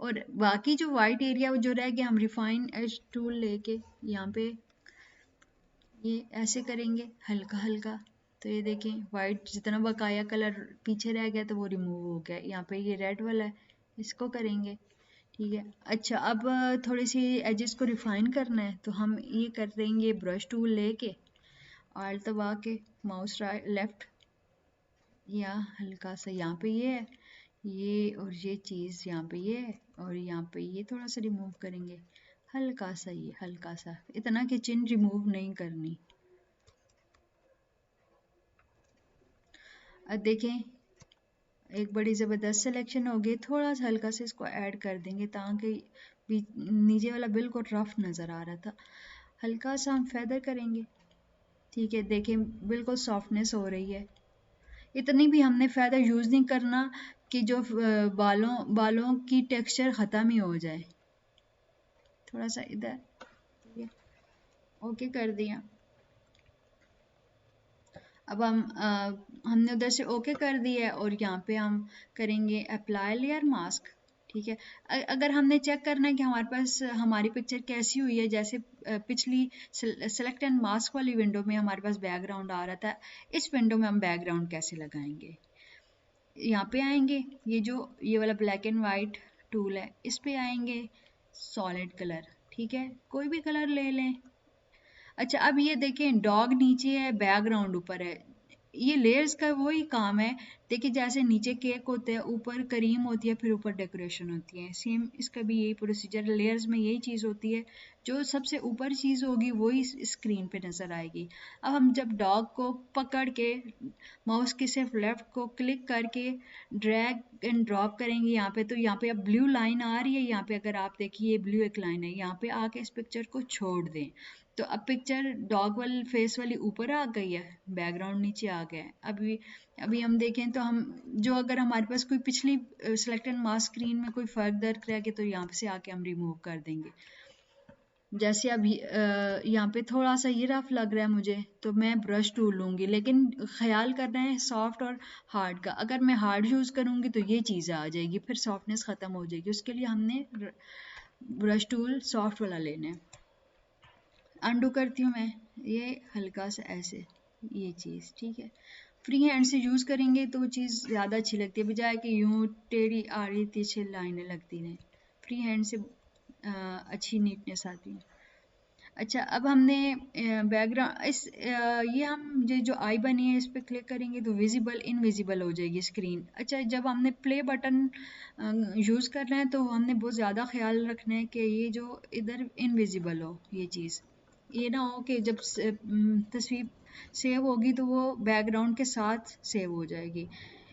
और बाकी जो वाइट एरिया जो रह गया हम रिफाइन एज टूल लेके यहाँ पे ये ऐसे करेंगे हल्का हल्का। तो ये देखें वाइट जितना बकाया कलर पीछे रह गया तो वो रिमूव हो गया। यहाँ पे ये रेड वाला है, इसको करेंगे, ठीक है। अच्छा, अब थोड़ी सी एजेस को रिफाइन करना है तो हम ये कर देंगे ब्रश टूल लेके, आल्ट दबा के माउस लेफ्ट, या हल्का सा यहाँ पे ये है, ये और ये चीज़ यहाँ पे ये है, और यहाँ पे ये थोड़ा सा रिमूव करेंगे, हल्का सा, ये हल्का सा, इतना कि चिन रिमूव नहीं करनी। अब देखें एक बड़ी ज़बरदस्त सिलेक्शन हो गई। थोड़ा सा हल्का से इसको ऐड कर देंगे ताकि नीचे वाला बिल्कुल रफ नज़र आ रहा था। हल्का सा हम फेदर करेंगे, ठीक है। देखें बिल्कुल सॉफ्टनेस हो रही है। इतनी भी हमने फेदर यूज़ नहीं करना कि जो बालों की टेक्सचर ख़त्म ही हो जाए। थोड़ा सा इधर, ठीक है, ओके कर दिया। अब हमने उधर से ओके कर दिया है और यहाँ पे हम करेंगे अप्लाई लेयर मास्क, ठीक है। अगर हमने चेक करना है कि हमारे पास हमारी पिक्चर कैसी हुई है, जैसे पिछली सेलेक्ट एंड मास्क वाली विंडो में हमारे पास बैकग्राउंड आ रहा था, इस विंडो में हम बैकग्राउंड कैसे लगाएंगे। यहाँ पे आएंगे, ये वाला ब्लैक एंड वाइट टूल है, इस पे आएंगे, सॉलिड कलर, ठीक है, कोई भी कलर ले लें। अच्छा, अब ये देखें डॉग नीचे है, बैकग्राउंड ऊपर है। ये लेयर्स का वही काम है। देखिए जैसे नीचे केक होते हैं, ऊपर क्रीम होती है, फिर ऊपर डेकोरेशन होती है, सेम इसका भी यही प्रोसीजर। लेयर्स में यही चीज़ होती है, जो सबसे ऊपर चीज़ होगी वही स्क्रीन पे नज़र आएगी। अब हम जब डॉग को पकड़ के माउस के सिर्फ लेफ्ट को क्लिक करके ड्रैग एंड ड्रॉप करेंगे यहाँ पे, तो यहाँ पे अब ब्लू लाइन आ रही है। यहाँ पे अगर आप देखिए ये ब्लू एक लाइन है, यहाँ पे आके इस पिक्चर को छोड़ दें तो अब पिक्चर डॉग वाली फेस वाली ऊपर आ गई है, बैकग्राउंड नीचे आ गया है। अभी अभी हम देखें तो हम जो अगर हमारे पास कोई पिछली सेलेक्ट एंड मास्क स्क्रीन में कोई फर्क दर्ज रह गया तो यहाँ से आके हम रिमूव कर देंगे। जैसे अब यहाँ पे थोड़ा सा ये रफ लग रहा है मुझे, तो मैं ब्रश टूल लूँगी, लेकिन ख्याल करना है सॉफ्ट और हार्ड का। अगर मैं हार्ड यूज़ करूँगी तो ये चीज़ आ जाएगी, फिर सॉफ्टनेस ख़त्म हो जाएगी। उसके लिए हमने ब्रश टूल सॉफ्ट वाला लेना है। अंडू करती हूँ मैं, ये हल्का सा ऐसे, ये चीज़, ठीक है। फ्री हैंड से यूज़ करेंगे तो वो चीज़ ज़्यादा अच्छी लगती है, बजाय कि यूँ टेढ़ी आड़ी तिरछी लाइनें लगती हैं। फ्री हैंड से अच्छी नीटनेस आती है। अच्छा, अब हमने बैकग्राउंड ये हम जो आई बनी है इस पर क्लिक करेंगे तो विजिबल इनविजिबल हो जाएगी स्क्रीन। अच्छा, जब हमने प्ले बटन यूज़ करना है तो हमने बहुत ज़्यादा ख्याल रखना है कि ये जो इधर इनविजिबल हो, ये चीज़, ये ना हो कि जब तस्वीर सेव होगी तो वो बैकग्राउंड के साथ सेव हो जाएगी।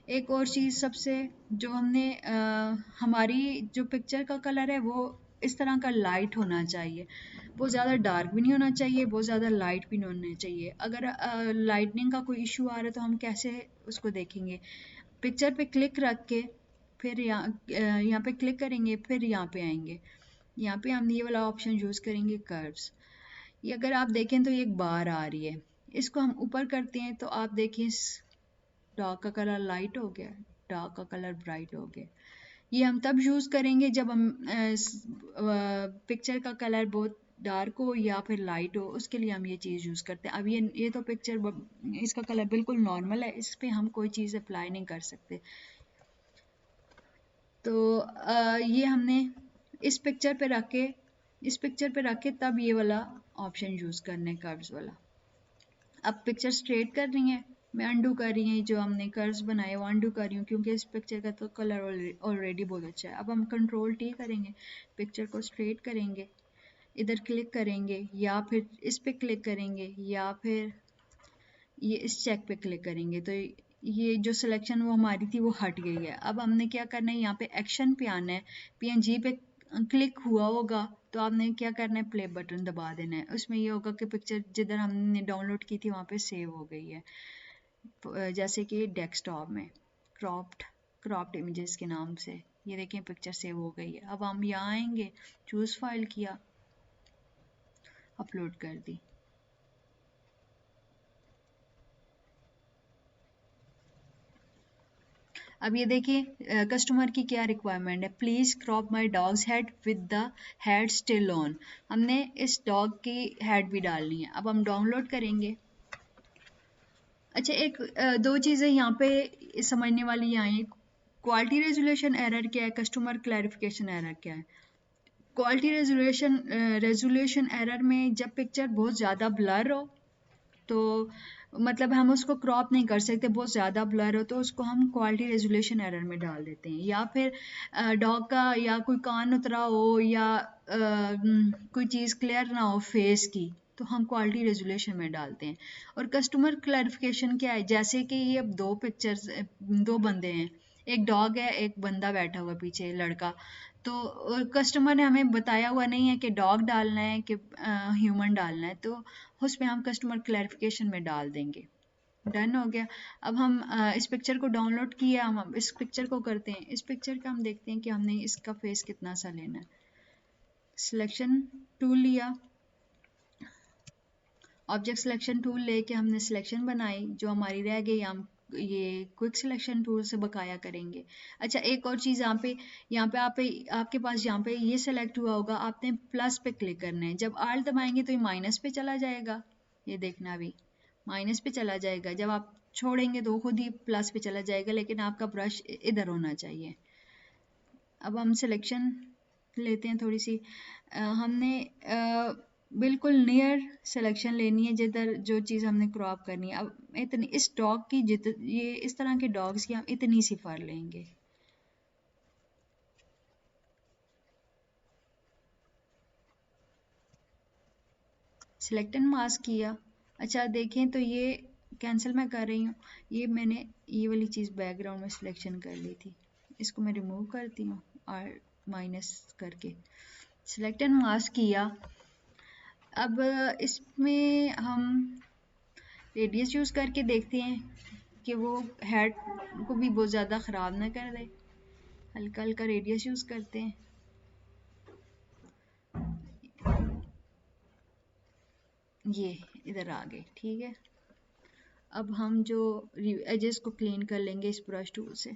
एक और चीज़ सबसे, जो हमने हमारी जो पिक्चर का कलर है वो इस तरह का लाइट होना चाहिए, बहुत ज़्यादा डार्क भी नहीं होना चाहिए, बहुत ज़्यादा लाइट भी नहीं होना चाहिए। अगर लाइटनिंग का कोई इशू आ रहा है तो हम कैसे उसको देखेंगे। पिक्चर पे क्लिक रख के फिर यहाँ पे क्लिक करेंगे, फिर यहाँ पे आएंगे, यहाँ पे हम ये वाला ऑप्शन यूज़ करेंगे कर्व्स। ये अगर आप देखें तो ये एक बार आ रही है, इसको हम ऊपर करते हैं तो आप देखिए डार्क का कलर लाइट हो गया, डार्क का कलर ब्राइट हो गया। ये हम तब यूज़ करेंगे जब हम पिक्चर का कलर बहुत डार्क हो या फिर लाइट हो, उसके लिए हम ये चीज़ यूज़ करते हैं। अब ये तो पिक्चर इसका कलर बिल्कुल नॉर्मल है, इस पर हम कोई चीज़ अप्लाई नहीं कर सकते। तो ये हमने इस पिक्चर पे रख के तब ये वाला ऑप्शन यूज़ करना है, कर्व्स वाला। अब पिक्चर स्ट्रेट कर रही हैं, मैं अंडू कर रही हैं, जो हमने कर्व्स बनाए वो अंडू कर रही हूँ क्योंकि इस पिक्चर का तो कलर ऑलरेडी बहुत अच्छा है। अब हम कंट्रोल टी करेंगे, पिक्चर को स्ट्रेट करेंगे, इधर क्लिक करेंगे या फिर इस पे क्लिक करेंगे या फिर ये इस चेक पे क्लिक करेंगे तो ये जो सिलेक्शन वो हमारी थी वो हट गई है। अब हमने क्या करना है, यहाँ पे एक्शन पे आना है, पीएनजी पे क्लिक हुआ होगा तो आपने क्या करना है, प्ले बटन दबा देना है। उसमें ये होगा कि पिक्चर जिधर हमने डाउनलोड की थी वहाँ पे सेव हो गई है, जैसे कि डेस्कटॉप में क्रॉप्ड इमेजेस के नाम से। ये देखें पिक्चर सेव हो गई है। अब हम यहाँ आएंगे, चूज़ फाइल किया, अपलोड कर दी। अब ये देखिए कस्टमर की क्या रिक्वायरमेंट है, please crop my dogs head with the head still on. हमने इस डॉग की हेड भी डालनी है। अब हम डाउनलोड करेंगे। अच्छा, दो चीज़ें यहाँ पे समझने वाली यहाँ है, क्वालिटी रेजोल्यूशन एरर क्या है, कस्टमर क्लैरिफिकेशन एरर क्या है। क्वालिटी रेजोल्यूशन एरर में जब पिक्चर बहुत ज़्यादा ब्लर हो तो मतलब हम उसको क्रॉप नहीं कर सकते, बहुत ज़्यादा ब्लर हो तो उसको हम क्वालिटी रेजोल्यूशन एरर में डाल देते हैं। या फिर डॉग का या कोई कान उतरा हो या कोई चीज़ क्लियर ना हो फेस की तो हम क्वालिटी रेजोल्यूशन में डालते हैं। और कस्टमर क्लैरिफिकेशन क्या है, जैसे कि ये अब दो बंदे हैं, एक डॉग है एक बंदा बैठा हुआ पीछे लड़का, तो कस्टमर ने हमें बताया हुआ नहीं है कि डॉग डालना है कि ह्यूमन डालना है, तो उसमें हम कस्टमर क्लैरिफिकेशन में डाल देंगे। डन हो गया। अब हम इस पिक्चर को डाउनलोड किया, हम इस पिक्चर को करते हैं, इस पिक्चर का हम देखते हैं कि हमने इसका फेस कितना सा लेना है। सिलेक्शन टूल लिया, ऑब्जेक्ट सिलेक्शन टूल लेके हमने सिलेक्शन बनाई, जो हमारी रह गई हम ये क्विक सिलेक्शन टूल से बकाया करेंगे। अच्छा, एक और चीज़ यहाँ पे आपके पास यहाँ पे ये सेलेक्ट हुआ होगा, आपने प्लस पे क्लिक करना है। जब आल्ट दबाएंगे तो ये माइनस पे चला जाएगा, ये देखना भी माइनस पे चला जाएगा। जब आप छोड़ेंगे तो खुद ही प्लस पे चला जाएगा, लेकिन आपका ब्रश इधर होना चाहिए। अब हम सिलेक्शन लेते हैं थोड़ी सी, हमने बिल्कुल नियर सिलेक्शन लेनी है जिधर जो चीज़ हमने क्रॉप करनी है। अब इतनी इस डॉग की ये इस तरह के डॉग्स की हम इतनी सी फर लेंगे। सिलेक्ट एंड मास्क किया। अच्छा देखें तो ये कैंसिल मैं कर रही हूँ, ये मैंने ये वाली चीज़ बैकग्राउंड में सिलेक्शन कर ली थी, इसको मैं रिमूव करती हूँ और माइनस करके सिलेक्ट एंड मास्क किया। अब इसमें हम रेडियस यूज़ करके देखते हैं कि वो हेड को भी बहुत ज़्यादा ख़राब ना कर दे, हल्का हल्का रेडियस यूज़ करते हैं। ये इधर आ गए, ठीक है। अब हम जो एजेस को क्लीन कर लेंगे इस ब्रश टूल से।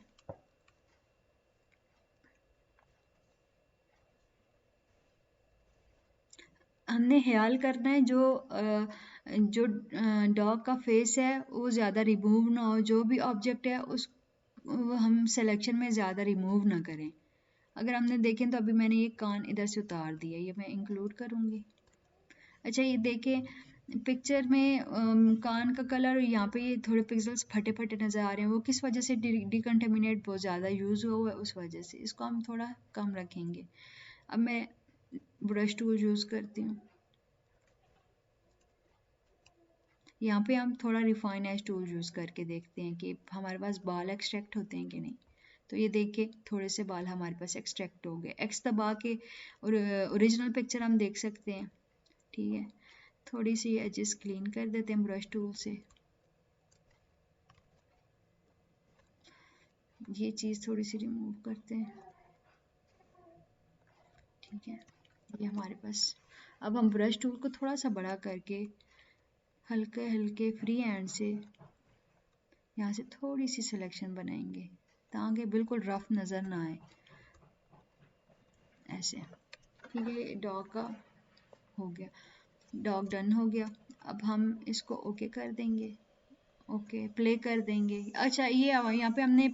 हमने ख्याल करना है जो डॉग का फेस है वो ज़्यादा रिमूव ना हो, जो भी ऑब्जेक्ट है उस वो हम सिलेक्शन में ज़्यादा रिमूव ना करें। अगर हमने देखें तो अभी मैंने ये कान इधर से उतार दिया, ये मैं इंक्लूड करूँगी। अच्छा, ये देखें पिक्चर में कान का कलर, यहाँ पे ये थोड़े पिक्सल्स फटे फटे नज़र आ रहे हैं, वो किस वजह से डिकंटेमिनेट बहुत ज़्यादा यूज़ हुआ है उस वजह से। इसको हम थोड़ा कम रखेंगे। अब मैं ब्रश टूल यूज़ करती हूँ। यहाँ पे हम थोड़ा रिफाइन एज टूल यूज़ करके देखते हैं कि हमारे पास बाल एक्सट्रैक्ट होते हैं कि नहीं। तो ये देख के थोड़े से बाल हमारे पास एक्सट्रैक्ट हो गए, एक्स दबा के और ओरिजिनल पिक्चर हम देख सकते हैं, ठीक है। थोड़ी सी एजेस क्लीन कर देते हैं ब्रश टूल से। ये चीज़ थोड़ी सी रिमूव करते हैं, ठीक है। ये हमारे पास, अब हम ब्रश टूल को थोड़ा सा बड़ा करके हल्के हल्के फ्री हैंड से यहाँ से थोड़ी सी सिलेक्शन बनाएंगे ताकि बिल्कुल रफ नज़र ना आए, ऐसे। ठीक है, डॉग का हो गया, डॉग डन हो गया। अब हम इसको ओके कर देंगे, ओके प्ले कर देंगे। अच्छा, ये यहाँ पे हमने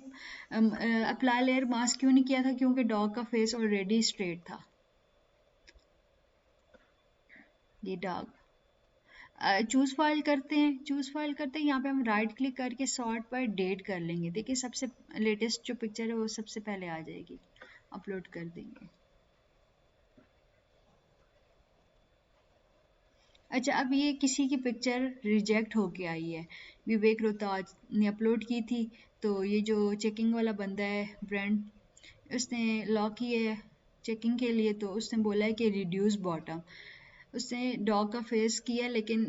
अप्लाई लेयर मास्क क्यों नहीं किया था, क्योंकि डॉग का फेस ऑलरेडी स्ट्रेट था। ये डॉग चूज फाइल करते हैं, चूज फाइल करते हैं, यहाँ पे हम राइट क्लिक करके सॉर्ट पर डेट कर लेंगे। देखिए सबसे लेटेस्ट जो पिक्चर है वो सबसे पहले आ जाएगी, अपलोड कर देंगे। अच्छा, अब ये किसी की पिक्चर रिजेक्ट होके आई है, विवेक रोहताज ने अपलोड की थी, तो ये जो चेकिंग वाला बंदा है ब्रांड, उसने लॉक किया है चेकिंग के लिए, तो उसने बोला है कि रिड्यूस बॉटम। उसने डॉग का फेस किया, लेकिन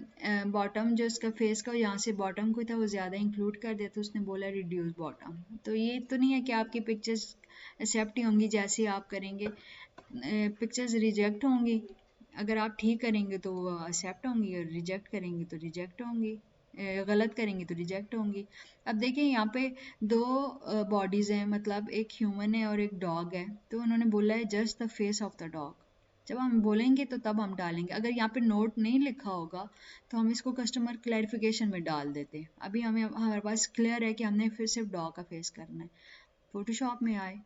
बॉटम जो उसका फेस का यहाँ से बॉटम को था वो ज़्यादा इंक्लूड कर दिया, तो उसने बोला रिड्यूस बॉटम। तो ये तो नहीं है कि आपकी पिक्चर्स एक्सेप्ट ही होंगी जैसे आप करेंगे, पिक्चर्स रिजेक्ट होंगी। अगर आप ठीक करेंगे तो वो एक्सेप्ट होंगी, और रिजेक्ट करेंगे तो रिजेक्ट होंगी, गलत करेंगे तो रिजेक्ट होंगी। अब देखिए यहाँ पे दो बॉडीज़ हैं, मतलब एक ह्यूमन है और एक डॉग है, तो उन्होंने बोला है just the face of the dog. जब हम बोलेंगे तो तब हम डालेंगे, अगर यहाँ पे नोट नहीं लिखा होगा तो हम इसको कस्टमर क्लैरिफिकेशन में डाल देते हैं। अभी हमें हमारे पास क्लियर है कि हमने फिर सिर्फ डॉग का फेस करना है। फोटोशॉप में आए,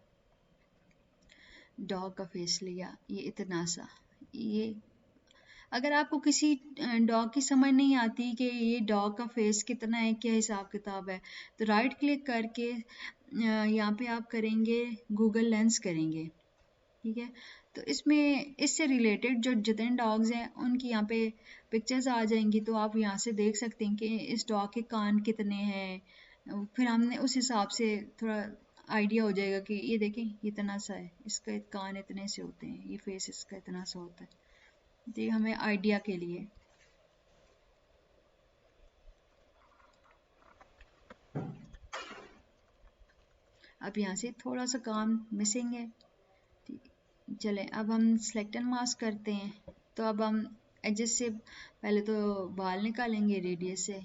डॉग का फेस लिया, ये इतना सा, ये अगर आपको किसी डॉग की समझ नहीं आती कि ये डॉग का फेस कितना है, क्या हिसाब किताब है, तो राइट क्लिक करके यहाँ पे आप करेंगे गूगल लेंस करेंगे, ठीक है। तो इसमें इससे रिलेटेड जो जितने डॉग्स हैं उनकी यहाँ पे पिक्चर्स आ जाएंगी, तो आप यहाँ से देख सकते हैं कि इस डॉग के कान कितने हैं। फिर हमने उस हिसाब से थोड़ा आइडिया हो जाएगा कि ये देखें ये इतना सा है, इसका कान इतने से होते हैं, ये फेस इसका इतना सा होता है। ये हमें आइडिया के लिए। अब यहाँ से थोड़ा सा काम मिसिंग है, ठीक। चलें, अब हम सेलेक्ट एंड मास्क करते हैं, तो अब हम एडजस्ट से पहले तो बाल निकालेंगे रेडियस से।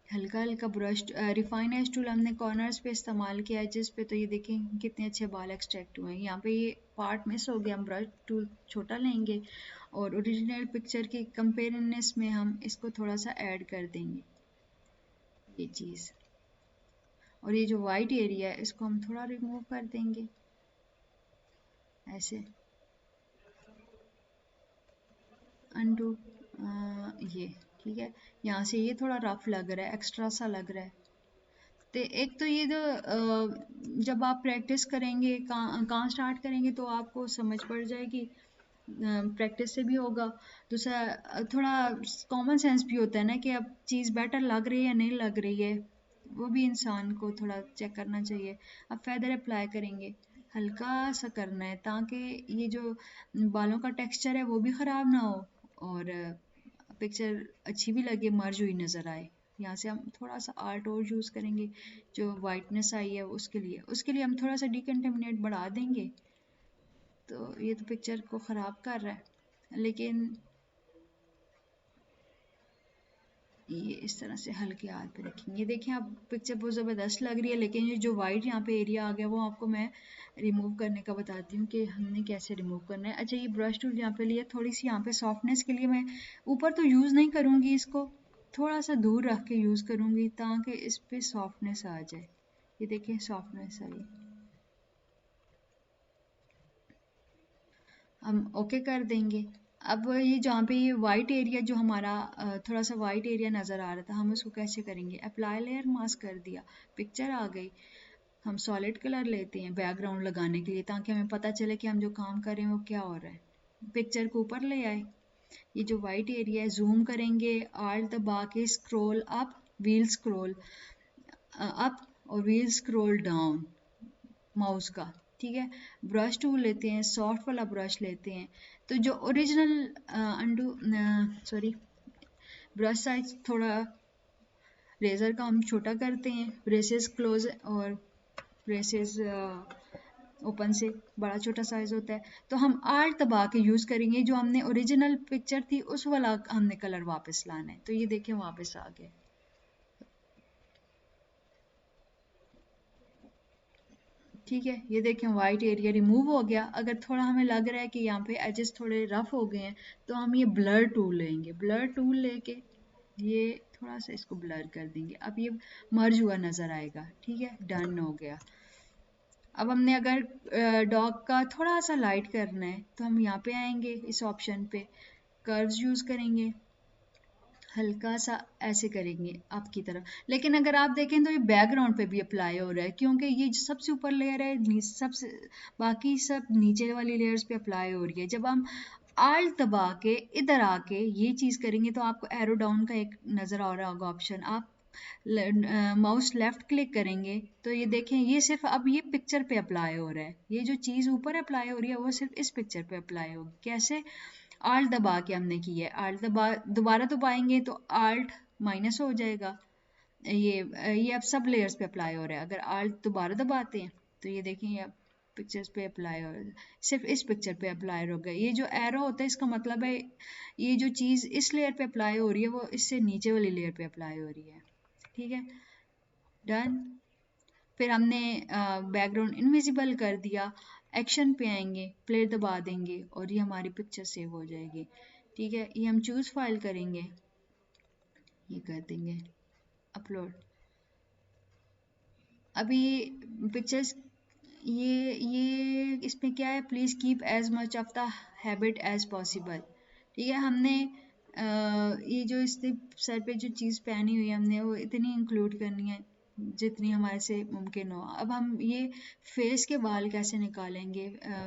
हल्का हल्का ब्रश, रिफाइन एज टूल हमने कॉर्नर्स पे इस्तेमाल किया है जिस पे, तो ये देखें कितने अच्छे बाल एक्सट्रैक्ट हुए हैं। यहाँ पे ये पार्ट मिस हो गया, हम ब्रश टूल छोटा लेंगे और ओरिजिनल पिक्चर के कंपेयरनेस में हम इसको थोड़ा सा ऐड कर देंगे, ये चीज़। और ये जो वाइट एरिया है इसको हम थोड़ा रिमूव कर देंगे, ऐसे। अनडू, ये ठीक है। यहाँ से ये थोड़ा रफ लग रहा है, एक्स्ट्रा सा लग रहा है। तो एक तो ये जो जब आप प्रैक्टिस करेंगे, कहाँ स्टार्ट करेंगे तो आपको समझ पड़ जाएगी, प्रैक्टिस से भी होगा। दूसरा थोड़ा कॉमन सेंस भी होता है ना कि अब चीज़ बेटर लग रही है या नहीं लग रही है, वो भी इंसान को थोड़ा चेक करना चाहिए। अब फेदर अप्लाई करेंगे, हल्का सा करना है ताकि ये जो बालों का टेक्सचर है वो भी ख़राब ना हो और पिक्चर अच्छी भी लगे, मर्ज हुई नज़र आए। यहाँ से हम थोड़ा सा आर्ट और यूज़ करेंगे, जो वाइटनेस आई है उसके लिए हम थोड़ा सा डिकन्टेमिनेट बढ़ा देंगे। तो ये तो पिक्चर को ख़राब कर रहा है, लेकिन ये इस तरह से हल्के हाथ पे रखेंगे। देखिए आप पिक्चर बहुत ज़बरदस्त लग रही है, लेकिन ये जो वाइट यहाँ पे एरिया आ गया वो आपको मैं रिमूव करने का बताती हूँ कि हमने कैसे रिमूव करना है। अच्छा, ये ब्रश टूल यहाँ पे लिया, थोड़ी सी यहाँ पे सॉफ्टनेस के लिए मैं ऊपर तो यूज़ नहीं करूँगी, इसको थोड़ा सा दूर रख के यूज़ करूँगी ताकि इस पर सॉफ्टनेस आ जाए। ये देखिए सॉफ्टनेस आई, हम ओके कर देंगे। अब ये जहाँ पे ये वाइट एरिया जो हमारा थोड़ा सा वाइट एरिया नज़र आ रहा था, हम उसको कैसे करेंगे, अप्लाई लेयर मास्क कर दिया, पिक्चर आ गई। हम सॉलिड कलर लेते हैं बैकग्राउंड लगाने के लिए ताकि हमें पता चले कि हम जो काम कर रहे हैं वो क्या हो रहा है। पिक्चर को ऊपर ले आए, ये जो वाइट एरिया है जूम करेंगे, आल्ट दबा के scroll up, wheel scroll up और व्हील स्क्रॉल डाउन माउस का, ठीक है। ब्रश टूल लेते हैं, सॉफ्ट वाला ब्रश लेते हैं। तो जो ओरिजिनल ब्रश साइज थोड़ा रेजर का हम छोटा करते हैं, ब्रेसेस क्लोज और ब्रेसेस ओपन से बड़ा छोटा साइज होता है। तो हम आर्ट दबा के यूज करेंगे, जो हमने ओरिजिनल पिक्चर थी उस वाला हमने कलर वापस लाना है। तो ये देखें वापस आ गया। ठीक है, ये देखें वाइट एरिया रिमूव हो गया। अगर थोड़ा हमें लग रहा है कि यहाँ पे एजेस थोड़े रफ हो गए हैं, तो हम ये ब्लर टूल लेंगे। ब्लर टूल लेके ये थोड़ा सा इसको ब्लर कर देंगे। अब ये मर्ज हुआ नजर आएगा। ठीक है, डन हो गया। अब हमने अगर डॉग का थोड़ा सा लाइट करना है, तो हम यहाँ पे आएंगे, इस ऑप्शन पे कर्व्स यूज करेंगे, हल्का सा ऐसे करेंगे आपकी तरफ। लेकिन अगर आप देखें तो ये बैकग्राउंड पे भी अप्लाई हो रहा है, क्योंकि ये जो सबसे ऊपर लेयर है, सबसे बाकी सब नीचे वाली लेयर्स पे अप्लाई हो रही है। जब हम आल्ट दबा के इधर आके ये चीज करेंगे, तो आपको एरो डाउन का एक नजर आ रहा होगा ऑप्शन। आप माउस लेफ्ट क्लिक करेंगे तो ये देखें, ये सिर्फ अब ये पिक्चर पे अप्लाई हो रहा है। ये जो चीज ऊपर अप्लाई हो रही है वो सिर्फ इस पिक्चर पे अप्लाई होगी। कैसे? आल्ट दबा के हमने की है। आल्ट दबा दोबारा दबाएंगे तो आल्ट माइनस हो जाएगा। ये अब सब लेयर्स पे अप्लाई हो रहा है। अगर आल्ट दोबारा दबाते हैं तो ये देखें, ये पिक्चर्स पे अप्लाई हो रहा है, सिर्फ इस पिक्चर पे अप्लाई हो गया। ये जो एरो होता है इसका मतलब है ये जो चीज़ इस लेयर पे अप्लाई हो रही है वो इससे नीचे वाली लेयर पे अप्लाई हो रही है। ठीक है, डन। फिर हमने बैकग्राउंड इनविजिबल कर दिया। एक्शन पे आएंगे, प्ले दबा देंगे और ये हमारी पिक्चर सेव हो जाएगी। ठीक है, ये हम चूज फाइल करेंगे, ये कर देंगे अपलोड। अभी पिक्चर्स ये इसमें क्या है, please keep as much of the habit as possible. ठीक है, हमने ये जो इसके सर पे जो चीज़ पहनी हुई है हमने वो इतनी इंक्लूड करनी है जितनी हमारे से मुमकिन हो। अब हम ये फेस के बाल कैसे निकालेंगे,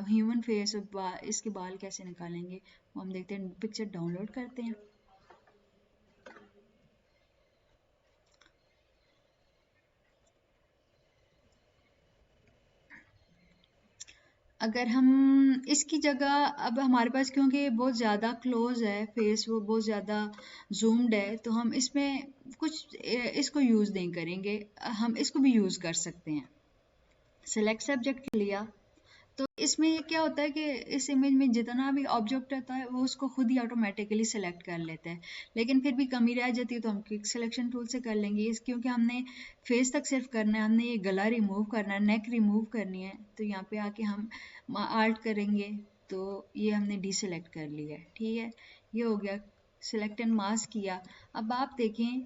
ह्यूमन फेस और इसके बाल कैसे निकालेंगे वो हम देखते हैं। पिक्चर डाउनलोड करते हैं। अगर हम इसकी जगह, अब हमारे पास क्योंकि बहुत ज़्यादा क्लोज है फेस, वो बहुत ज़्यादा जूम्ड है, तो हम इसमें कुछ इसको यूज़ नहीं करेंगे। हम इसको भी यूज़ कर सकते हैं। सेलेक्ट सब्जेक्ट लिया तो इसमें ये क्या होता है कि इस इमेज में जितना भी ऑब्जेक्ट होता है वो उसको खुद ही ऑटोमेटिकली सेलेक्ट कर लेता है। लेकिन फिर भी कमी रह जाती है तो हम क्विक सिलेक्शन टूल से कर लेंगे। इस क्योंकि हमने फेस तक सिर्फ करना है, हमने ये गला रिमूव करना है, नेक रिमूव करनी है, तो यहाँ पे आके हम आर्ट करेंगे तो ये हमने डीसेलेक्ट कर लिया है। ठीक है, ये हो गया। सिलेक्ट एंड मास्क किया। अब आप देखें,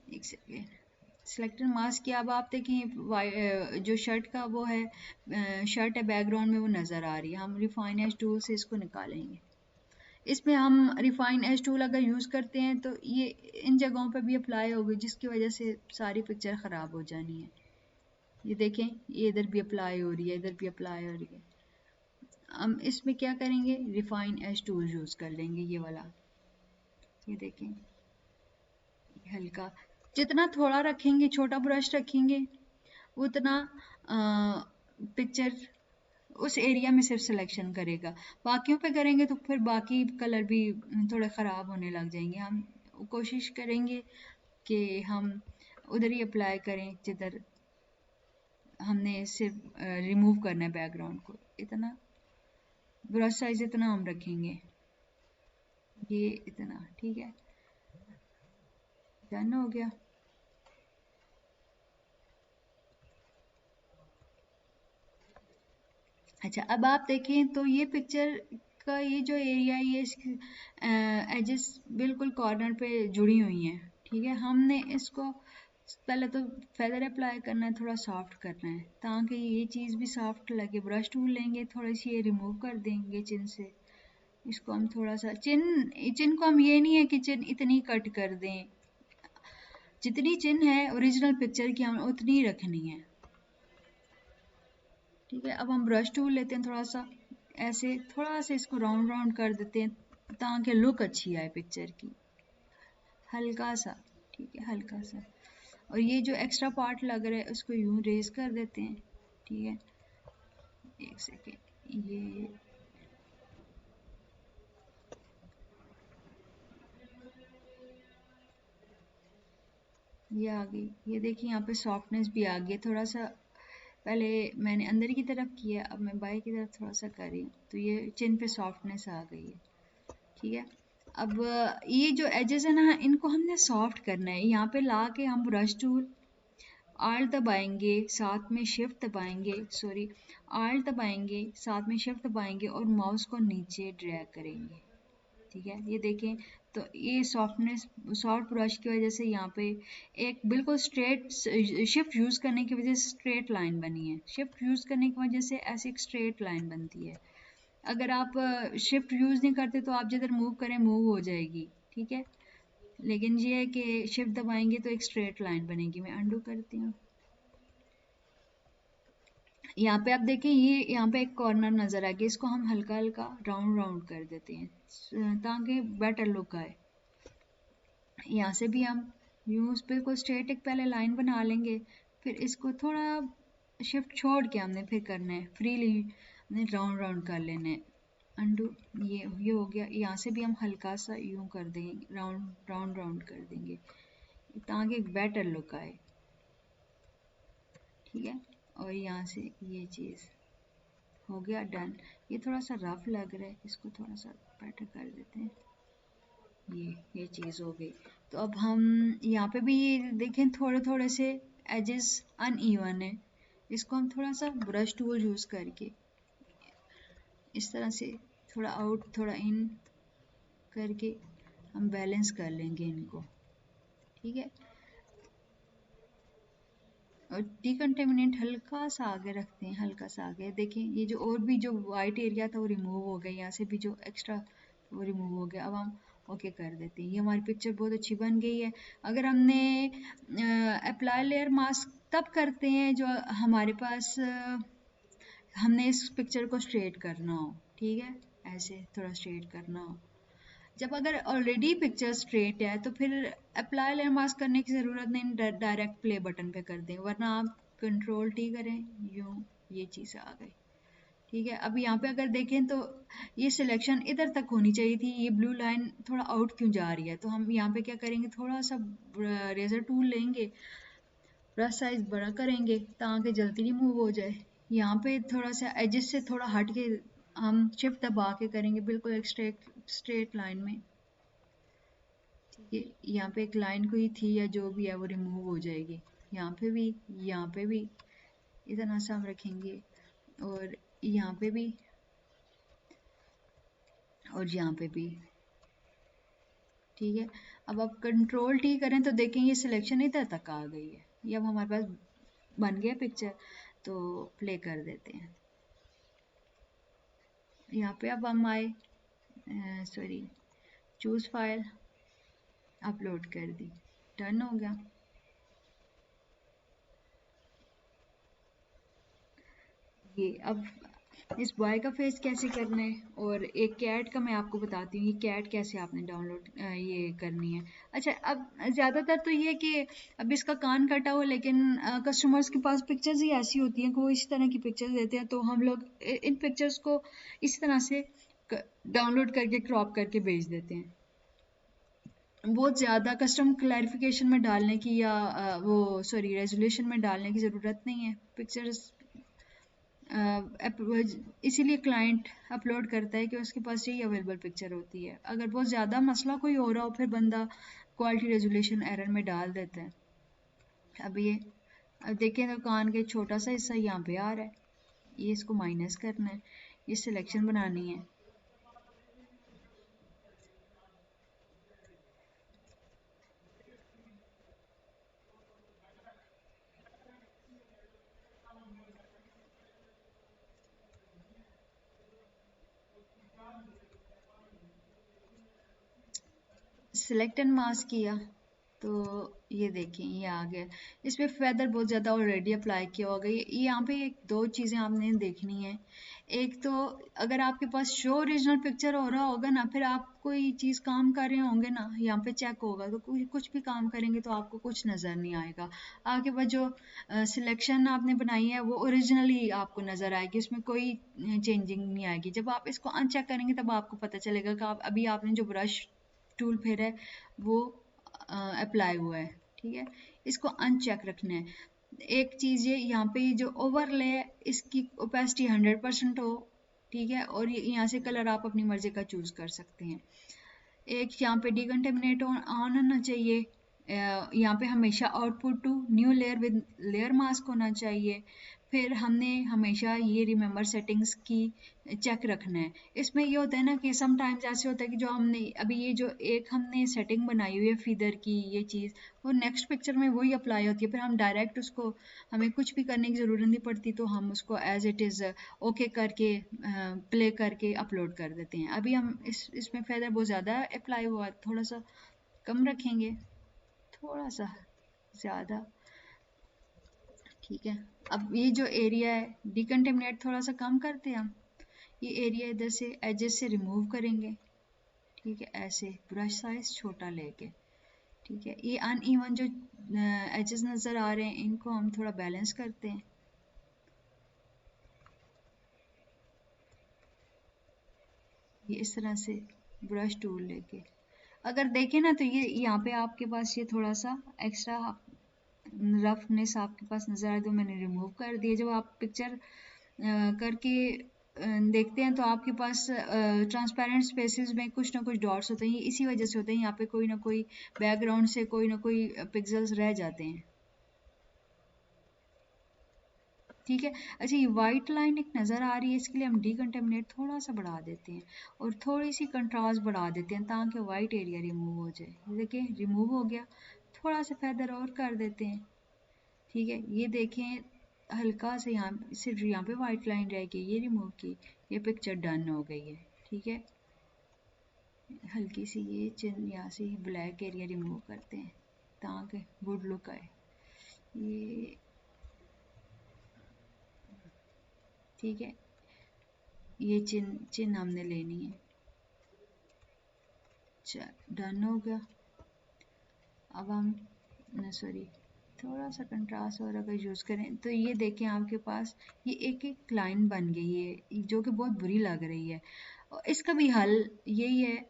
एक सेकेंड, सिलेक्टेड मास्क किया। अब आप देखें जो शर्ट का वो है, शर्ट है बैकग्राउंड में वो नज़र आ रही है। हम रिफाइन एज टूल से इसको निकालेंगे। इसमें हम रिफाइन एज टूल अगर यूज़ करते हैं तो ये इन जगहों पर भी अप्लाई होगी, जिसकी वजह से सारी पिक्चर ख़राब हो जानी है। ये देखें, ये इधर भी अप्लाई हो रही है, इधर भी अप्लाई हो रही है। हम इसमें क्या करेंगे, रिफाइन एज टूल यूज़ कर लेंगे, ये वाला। ये देखें, हल्का जितना थोड़ा रखेंगे, छोटा ब्रश रखेंगे, उतना पिक्चर उस एरिया में सिर्फ सिलेक्शन करेगा। बाकियों पे करेंगे तो फिर बाकी कलर भी थोड़े ख़राब होने लग जाएंगे। हम कोशिश करेंगे कि हम उधर ही अप्लाई करें जिधर हमने सिर्फ रिमूव करना है बैकग्राउंड को। इतना ब्रश साइज इतना हम रखेंगे, ये इतना। ठीक है, डन हो गया। अच्छा, अब आप देखें तो ये पिक्चर का ये जो एरिया है ये एजेस बिल्कुल कॉर्नर पे जुड़ी हुई हैं। ठीक है, हमने इसको पहले तो फेदर अप्लाई करना है, थोड़ा सॉफ्ट करना है ताकि ये चीज़ भी सॉफ्ट लगे। ब्रश टूल लेंगे, थोड़ी सी ये रिमूव कर देंगे चिन से। इसको हम थोड़ा सा चिन चिन को हम ये नहीं है कि चिन इतनी कट कर दें, जितनी चिन है ओरिजिनल पिक्चर की हम उतनी ही रखनी है। ठीक है, अब हम ब्रश टूल लेते हैं, थोड़ा सा ऐसे थोड़ा सा इसको राउंड राउंड कर देते हैं ताकि लुक अच्छी आए पिक्चर की, हल्का सा। ठीक है, हल्का सा। और ये जो एक्स्ट्रा पार्ट लग रहा है उसको यूं रेज कर देते हैं। ठीक है, एक सेकेंड, ये आ गई। ये देखिए यहाँ पे सॉफ्टनेस भी आ गई थोड़ा सा। पहले मैंने अंदर की तरफ किया, अब मैं बाहर की तरफ थोड़ा सा कर रही हूँ, तो ये चिन पे सॉफ्टनेस आ गई है। ठीक है, अब ये जो एजेस है ना, इनको हमने सॉफ्ट करना है। यहाँ पे ला के हम ब्रश टूल आल्ट दबाएंगे, साथ में शिफ्ट दबाएंगे, सॉरी, आल्ट दबाएंगे, साथ में शिफ्ट दबाएंगे और माउस को नीचे ड्रैग करेंगे। ठीक है, ये देखें, तो ये सॉफ्टनेस, सॉफ्ट ब्रश की वजह से यहाँ पे एक बिल्कुल स्ट्रेट, शिफ्ट यूज़ करने की वजह से स्ट्रेट लाइन बनी है। शिफ्ट यूज़ करने की वजह से ऐसी एक स्ट्रेट लाइन बनती है। अगर आप शिफ्ट यूज़ नहीं करते तो आप जिधर मूव करें मूव हो जाएगी। ठीक है, लेकिन ये है कि शिफ्ट दबाएंगे तो एक स्ट्रेट लाइन बनेगी। मैं अंडू करती हूँ। यहाँ पे आप देखें, ये यहाँ पे एक कॉर्नर नज़र आ गया, इसको हम हल्का हल्का राउंड राउंड कर देते हैं ताकि बेटर लुक आए। यहाँ से भी हम यूज बिल्कुल स्ट्रेट एक पहले लाइन बना लेंगे, फिर इसको थोड़ा शिफ्ट छोड़ के हमने फिर करना है, फ्रीली हमने राउंड राउंड कर लेना है। अंडू, ये हो गया। यहाँ से भी हम हल्का सा यूं कर देंगे, राउंड राउंड राउंड कर देंगे ताकि एक बेटर लुक आए। ठीक है, और यहाँ से ये चीज़ हो गया डन। ये थोड़ा सा रफ लग रहा है, इसको थोड़ा सा बेटर कर देते हैं। ये चीज़ हो गई। तो अब हम यहाँ पे भी ये देखें, थोड़े थोड़े से एजेस अनइवन है, इसको हम थोड़ा सा ब्रश टूल यूज़ करके इस तरह से थोड़ा आउट थोड़ा इन करके हम बैलेंस कर लेंगे इनको। ठीक है, और डिकंटेमिनेंट हल्का सा आगे रखते हैं, हल्का सा आगे। देखें, ये जो और भी जो वाइट एरिया था वो रिमूव हो गया, यहाँ से भी जो एक्स्ट्रा वो रिमूव हो गया। अब हम ओके कर देते हैं। ये हमारी पिक्चर बहुत अच्छी बन गई है। अगर हमने अप्लाई लेयर मास्क तब करते हैं जो हमारे पास हमने इस पिक्चर को स्ट्रेट करना हो। ठीक है, ऐसे थोड़ा स्ट्रेट करना हो। जब अगर ऑलरेडी पिक्चर स्ट्रेट है तो फिर अप्लाई लेयर मास्क करने की ज़रूरत नहीं, डायरेक्ट प्ले बटन पे कर दें, वरना आप कंट्रोल टी करें, यूँ ये चीज़ आ गई। ठीक है, अब यहाँ पे अगर देखें तो ये सिलेक्शन इधर तक होनी चाहिए थी, ये ब्लू लाइन थोड़ा आउट क्यों जा रही है? तो हम यहाँ पे क्या करेंगे, थोड़ा सा रेजर टूल लेंगे, ब्रश साइज बड़ा करेंगे ताकि जल्दी रिमूव हो जाए। यहाँ पे थोड़ा सा एजेस से थोड़ा हट के हम शिफ्ट दबा के करेंगे, बिल्कुल एक स्ट्रेट लाइन में। ठीक है, यहाँ पे एक लाइन कोई थी या जो भी है वो रिमूव हो जाएगी। यहाँ पे भी, यहाँ पे भी इतना सा हम रखेंगे, और यहाँ पे भी, और यहाँ पे भी। ठीक है, अब आप कंट्रोल टी करें तो देखेंगे सिलेक्शन इधर तक आ गई है। ये अब हमारे पास बन गया पिक्चर, तो प्ले कर देते हैं। यहाँ पे अब हम आए, सॉरी, चूज फाइल, अपलोड कर दी, डन हो गया। ये अब इस बॉय का फेस कैसे करना है, और एक कैट का मैं आपको बताती हूँ, ये कैट कैसे आपने डाउनलोड ये करनी है। अच्छा, अब ज़्यादातर तो ये कि अब इसका कान कटा हो, लेकिन कस्टमर्स के पास पिक्चर्स ही ऐसी होती हैं कि वो इस तरह की पिक्चर्स देते हैं, तो हम लोग इन पिक्चर्स को इस तरह से डाउनलोड करके क्रॉप करके भेज देते हैं। बहुत ज़्यादा कस्टम क्लैरिफिकेशन में डालने की या वो सॉरी रेजोल्यूशन में डालने की ज़रूरत नहीं है। पिक्चर्स इसीलिए क्लाइंट अपलोड करता है कि उसके पास यही अवेलेबल पिक्चर होती है। अगर बहुत ज़्यादा मसला कोई हो रहा हो फिर बंदा क्वालिटी रेजोल्यूशन एरर में डाल देता है। अब देखें तो कान के छोटा सा हिस्सा यहाँ पे आ रहा है, ये इसको माइनस करना है, ये सिलेक्शन बनानी है। सिलेक्ट एंड मास्क किया, तो ये देखें ये आ गया। इस पे फेदर बहुत ज़्यादा ऑलरेडी अप्लाई किया होगा। ये यहाँ पे एक दो चीज़ें आपने देखनी है। एक तो अगर आपके पास शो ओरिजिनल पिक्चर हो रहा होगा ना, फिर आप कोई चीज़ काम कर रहे होंगे ना, यहाँ पे चेक होगा तो कुछ भी काम करेंगे तो आपको कुछ नज़र नहीं आएगा। आपके पास जो सिलेक्शन आपने बनाई है वो ओरिजिनली आपको नज़र आएगी, उसमें कोई चेंजिंग नहीं आएगी। जब आप इसको अनचेक करेंगे तब आपको पता चलेगा कि आप अभी आपने जो ब्रश टूल फेरा है वो अप्लाई हुआ है। ठीक है, इसको अनचेक रखना है। एक चीज़ ये यहाँ पे जो ओवरले है इसकी ओपेसिटी 100% हो। ठीक है, और ये यहाँ से कलर आप अपनी मर्जी का चूज कर सकते हैं। एक यहाँ पे डिकंटेमिनेट ऑन होना चाहिए। यहाँ पे हमेशा output to new layer with layer mask होना चाहिए। फिर हमने हमेशा ये रिमेंबर सेटिंग्स की चेक रखना है। इसमें ये होता है ना कि समटाइम्स ऐसे होता है कि जो हमने अभी ये जो एक हमने सेटिंग बनाई हुई है फीदर की ये चीज़, वो नेक्स्ट पिक्चर में वही अप्लाई होती है। फिर हम डायरेक्ट उसको हमें कुछ भी करने की ज़रूरत नहीं पड़ती, तो हम उसको एज इट इज़ ओके करके प्ले करके अपलोड कर देते हैं। अभी हम इसमें फेदर बहुत ज़्यादा अप्लाई हुआ है, थोड़ा सा कम रखेंगे, थोड़ा सा ज़्यादा। ठीक है, अब ये जो एरिया है डिकंटेमिनेट थोड़ा सा कम करते हैं हम। ये एरिया इधर से एजेस से रिमूव करेंगे। ठीक है, ऐसे ब्रश साइज छोटा लेके। ठीक है, ये अनइवन जो एजेस नज़र आ रहे हैं इनको हम थोड़ा बैलेंस करते हैं। ये इस तरह से ब्रश टूल लेके अगर देखें ना, तो ये यहाँ पे आपके पास ये थोड़ा सा एक्स्ट्रा रफनेस आपके पास नज़र आए तो मैंने रिमूव कर दिया। जब आप पिक्चर करके देखते हैं तो आपके पास ट्रांसपेरेंट स्पेसेस में कुछ ना कुछ डॉट्स होते हैं, इसी वजह से होते हैं। यहाँ पे कोई ना कोई बैकग्राउंड से कोई ना कोई पिक्सल्स रह जाते हैं। ठीक है, अच्छा ये वाइट लाइन एक नज़र आ रही है, इसके लिए हम डीकंटेमिनेट थोड़ा सा बढ़ा देते हैं और थोड़ी सी कंट्रास्ट बढ़ा देते हैं ताकि वाइट एरिया रिमूव हो जाए। देखिए रिमूव हो गया, थोड़ा सा फेदर और कर देते हैं। ठीक है, ये देखें हल्का से यहाँ सिर्फ यहाँ पे वाइट लाइन रह गई, ये रिमूव की, ये पिक्चर डन हो गई है। ठीक है, हल्की सी ये चिन्ह यहाँ से ब्लैक एरिया रिमूव करते हैं ताकि गुड लुक आए। ये ठीक है, ये चिन्ह हमने लेनी है। चल डन हो गया। अब हम सॉरी थोड़ा सा कंट्रास्ट और अगर यूज़ करें तो ये देखें आपके पास ये एक एक लाइन बन गई है जो कि बहुत बुरी लग रही है। और इसका भी हल यही है,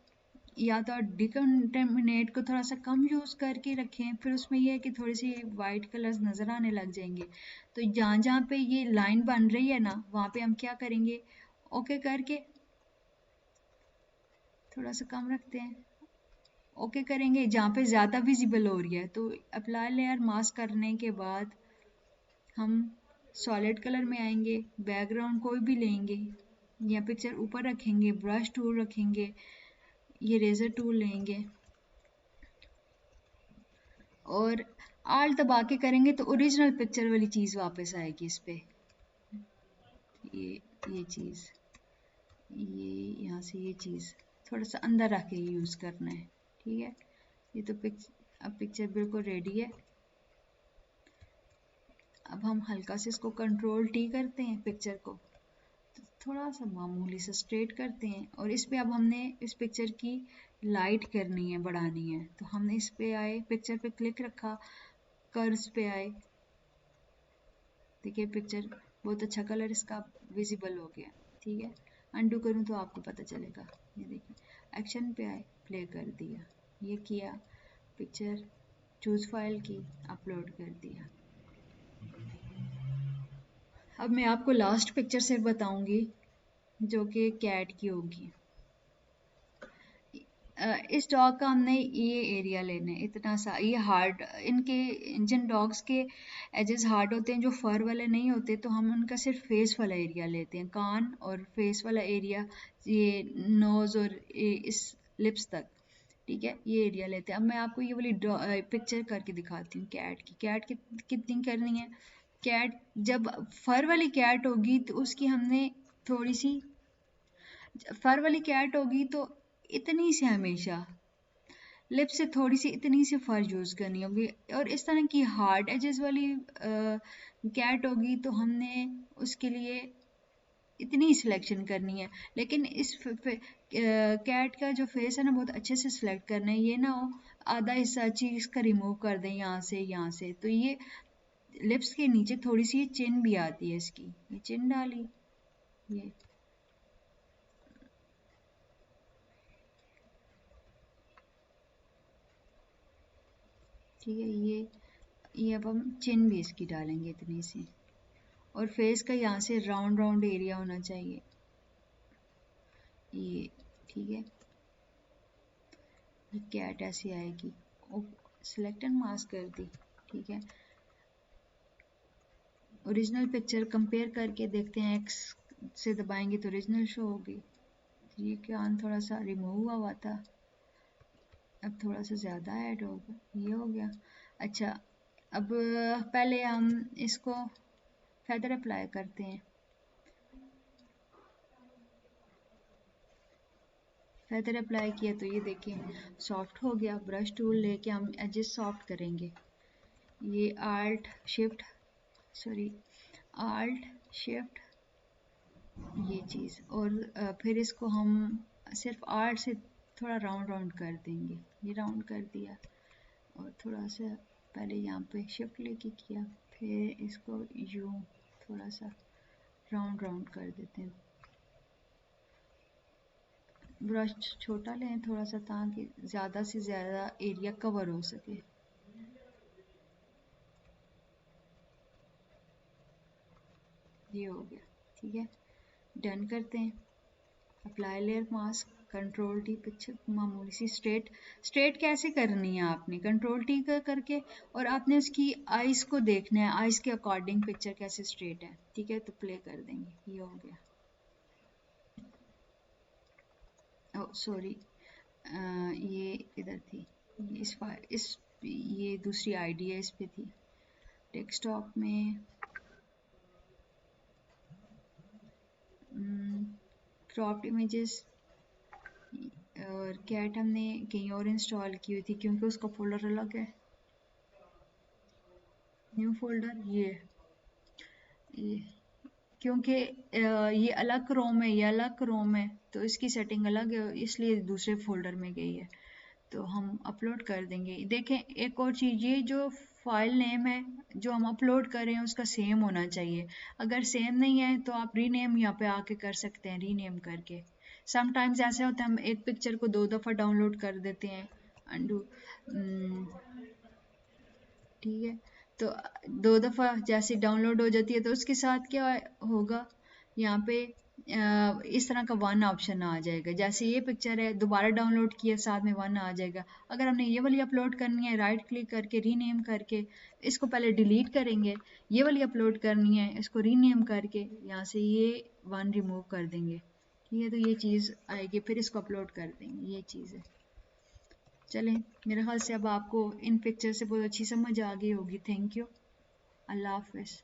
या तो आप डिकंटेमिनेट को थोड़ा सा कम यूज़ करके रखें, फिर उसमें ये है कि थोड़ी सी वाइट कलर्स नज़र आने लग जाएंगे। तो जहाँ जहाँ पे ये लाइन बन रही है ना, वहाँ पे हम क्या करेंगे, ओके करके थोड़ा सा कम रखते हैं। ओके करेंगे जहाँ पे ज़्यादा विजिबल हो रही है, तो अप्लाई लेयर मास्क करने के बाद हम सॉलिड कलर में आएंगे, बैकग्राउंड कोई भी लेंगे या पिक्चर ऊपर रखेंगे, ब्रश टूल रखेंगे, ये रेजर टूल लेंगे और आल्ट दबा के करेंगे तो ओरिजिनल पिक्चर वाली चीज़ वापस आएगी इस पे। ये चीज़, ये यहाँ से ये चीज़ थोड़ा सा अंदर रख के यूज़ करना है। ठीक है, ये तो अब पिक्चर बिल्कुल रेडी है। अब हम हल्का से इसको कंट्रोल टी करते हैं पिक्चर को, तो थोड़ा सा मामूली से स्ट्रेट करते हैं और इस पे अब हमने इस पिक्चर की लाइट करनी है, बढ़ानी है। तो हमने इस पे आए, पिक्चर पे क्लिक रखा, कर्व्स पे आए, देखिए पिक्चर बहुत अच्छा कलर इसका विजिबल हो गया। ठीक है, अनडू करूँ तो आपको पता चलेगा। ये देखिए एक्शन पे आए, प्ले कर दिया, ये किया, पिक्चर चूज फाइल की, अपलोड कर दिया। अब मैं आपको लास्ट पिक्चर से बताऊंगी जो कि कैट की होगी। इस डॉग का हमने ये एरिया लेना है, इतना सा ये हार्ड, इनके जिन डॉग्स के एजेस हार्ड होते हैं जो फर वाले नहीं होते, तो हम उनका सिर्फ फेस वाला एरिया लेते हैं, कान और फेस वाला एरिया, ये नोज और इस लिप्स तक। ठीक है, ये एरिया लेते हैं। अब मैं आपको ये वाली पिक्चर करके दिखाती हूँ कैट की। कैट कितनी करनी है, कैट जब फर वाली कैट होगी तो उसकी हमने थोड़ी सी, फर वाली कैट होगी तो इतनी सी हमेशा लिप से थोड़ी सी इतनी सी फर्ज यूज़ करनी होगी, और इस तरह की हार्ड एजेस वाली कैट होगी तो हमने उसके लिए इतनी सिलेक्शन करनी है। लेकिन इस कैट का जो फेस है ना बहुत अच्छे से सिलेक्ट करना है, ये ना हो आधा हिस्सा चीज़ का रिमूव कर दें यहाँ से, तो ये लिप्स के नीचे थोड़ी सी चिन भी आती है इसकी, ये चिन डाली, ये ठीक है, ये अब हम चिन भी इसकी डालेंगे इतनी सी, और फेस का यहाँ से राउंड राउंड एरिया होना चाहिए, ये ठीक है, ये कैट ऐसी आएगी। सिलेक्ट एंड मास्क कर दी, ठीक है। ओरिजिनल पिक्चर कंपेयर करके देखते हैं, एक्स से दबाएंगे तो ओरिजिनल शो होगी। ये कान थोड़ा सा रिमूव हुआ था, अब थोड़ा सा ज़्यादा ऐड होगा, ये हो गया। अच्छा, अब पहले हम इसको फेदर अप्लाई करते हैं। फेदर अप्लाई किया तो ये देखिए सॉफ्ट हो गया। ब्रश टूल लेके हम एजेस सॉफ्ट करेंगे, ये आल्ट शिफ्ट ये चीज़, और फिर इसको हम सिर्फ आर्ट से थोड़ा राउंड राउंड कर देंगे, ये राउंड कर दिया, और थोड़ा सा पहले यहाँ पे शिफ्ट लेके किया, फिर इसको यूँ थोड़ा सा राउंड राउंड कर देते हैं। ब्रश छोटा लें थोड़ा सा ताकि ज़्यादा से ज़्यादा एरिया कवर हो सके। ये हो गया, ठीक है, डन करते हैं। Apply layer mask, control T, picture मामूली सी स्ट्रेट। स्ट्रेट कैसे करनी है आपने, कंट्रोल टी का करके, और आपने उसकी आइज़ को देखना है, आइज़ के अकॉर्डिंग पिक्चर कैसे स्ट्रेट है, ठीक है, तो प्ले कर देंगे। ये हो गया। ओ सॉरी, ये इधर थी, इस ये दूसरी आईडी है, इस पे थी। डेस्कटॉप में क्रॉप्ड इमेजेस और कैट हमने कहीं और इंस्टॉल की हुई थी क्योंकि उसका फोल्डर अलग है। न्यू फोल्डर, ये क्योंकि ये अलग रोम है, ये अलग रोम है, तो इसकी सेटिंग अलग है, इसलिए दूसरे फोल्डर में गई है, तो हम अपलोड कर देंगे। देखें एक और चीज़, ये जो फाइल नेम है जो हम अपलोड कर रहे हैं उसका सेम होना चाहिए। अगर सेम नहीं है तो आप रीनेम यहाँ पे आके कर सकते हैं, रीनेम करके। समटाइम्स ऐसे होता है हम एक पिक्चर को 2 दफ़ा डाउनलोड कर देते हैं, अंडू, ठीक है, तो 2 दफ़ा जैसे डाउनलोड हो जाती है तो उसके साथ क्या होगा, यहाँ पे इस तरह का वन ऑप्शन आ जाएगा, जैसे ये पिक्चर है दोबारा डाउनलोड किया साथ में वन आ जाएगा। अगर हमने ये वाली अपलोड करनी है, राइट क्लिक करके रीनेम करके इसको पहले डिलीट करेंगे, ये वाली अपलोड करनी है इसको रीनेम करके यहाँ से ये वन रिमूव कर देंगे, ठीक है, तो ये चीज़ आएगी, फिर इसको अपलोड कर देंगे, ये चीज़ है। चलें, मेरे ख्याल से अब आपको इन पिक्चर से बहुत अच्छी समझ आ गई होगी। थैंक यू, अल्लाह हाफ़िज़।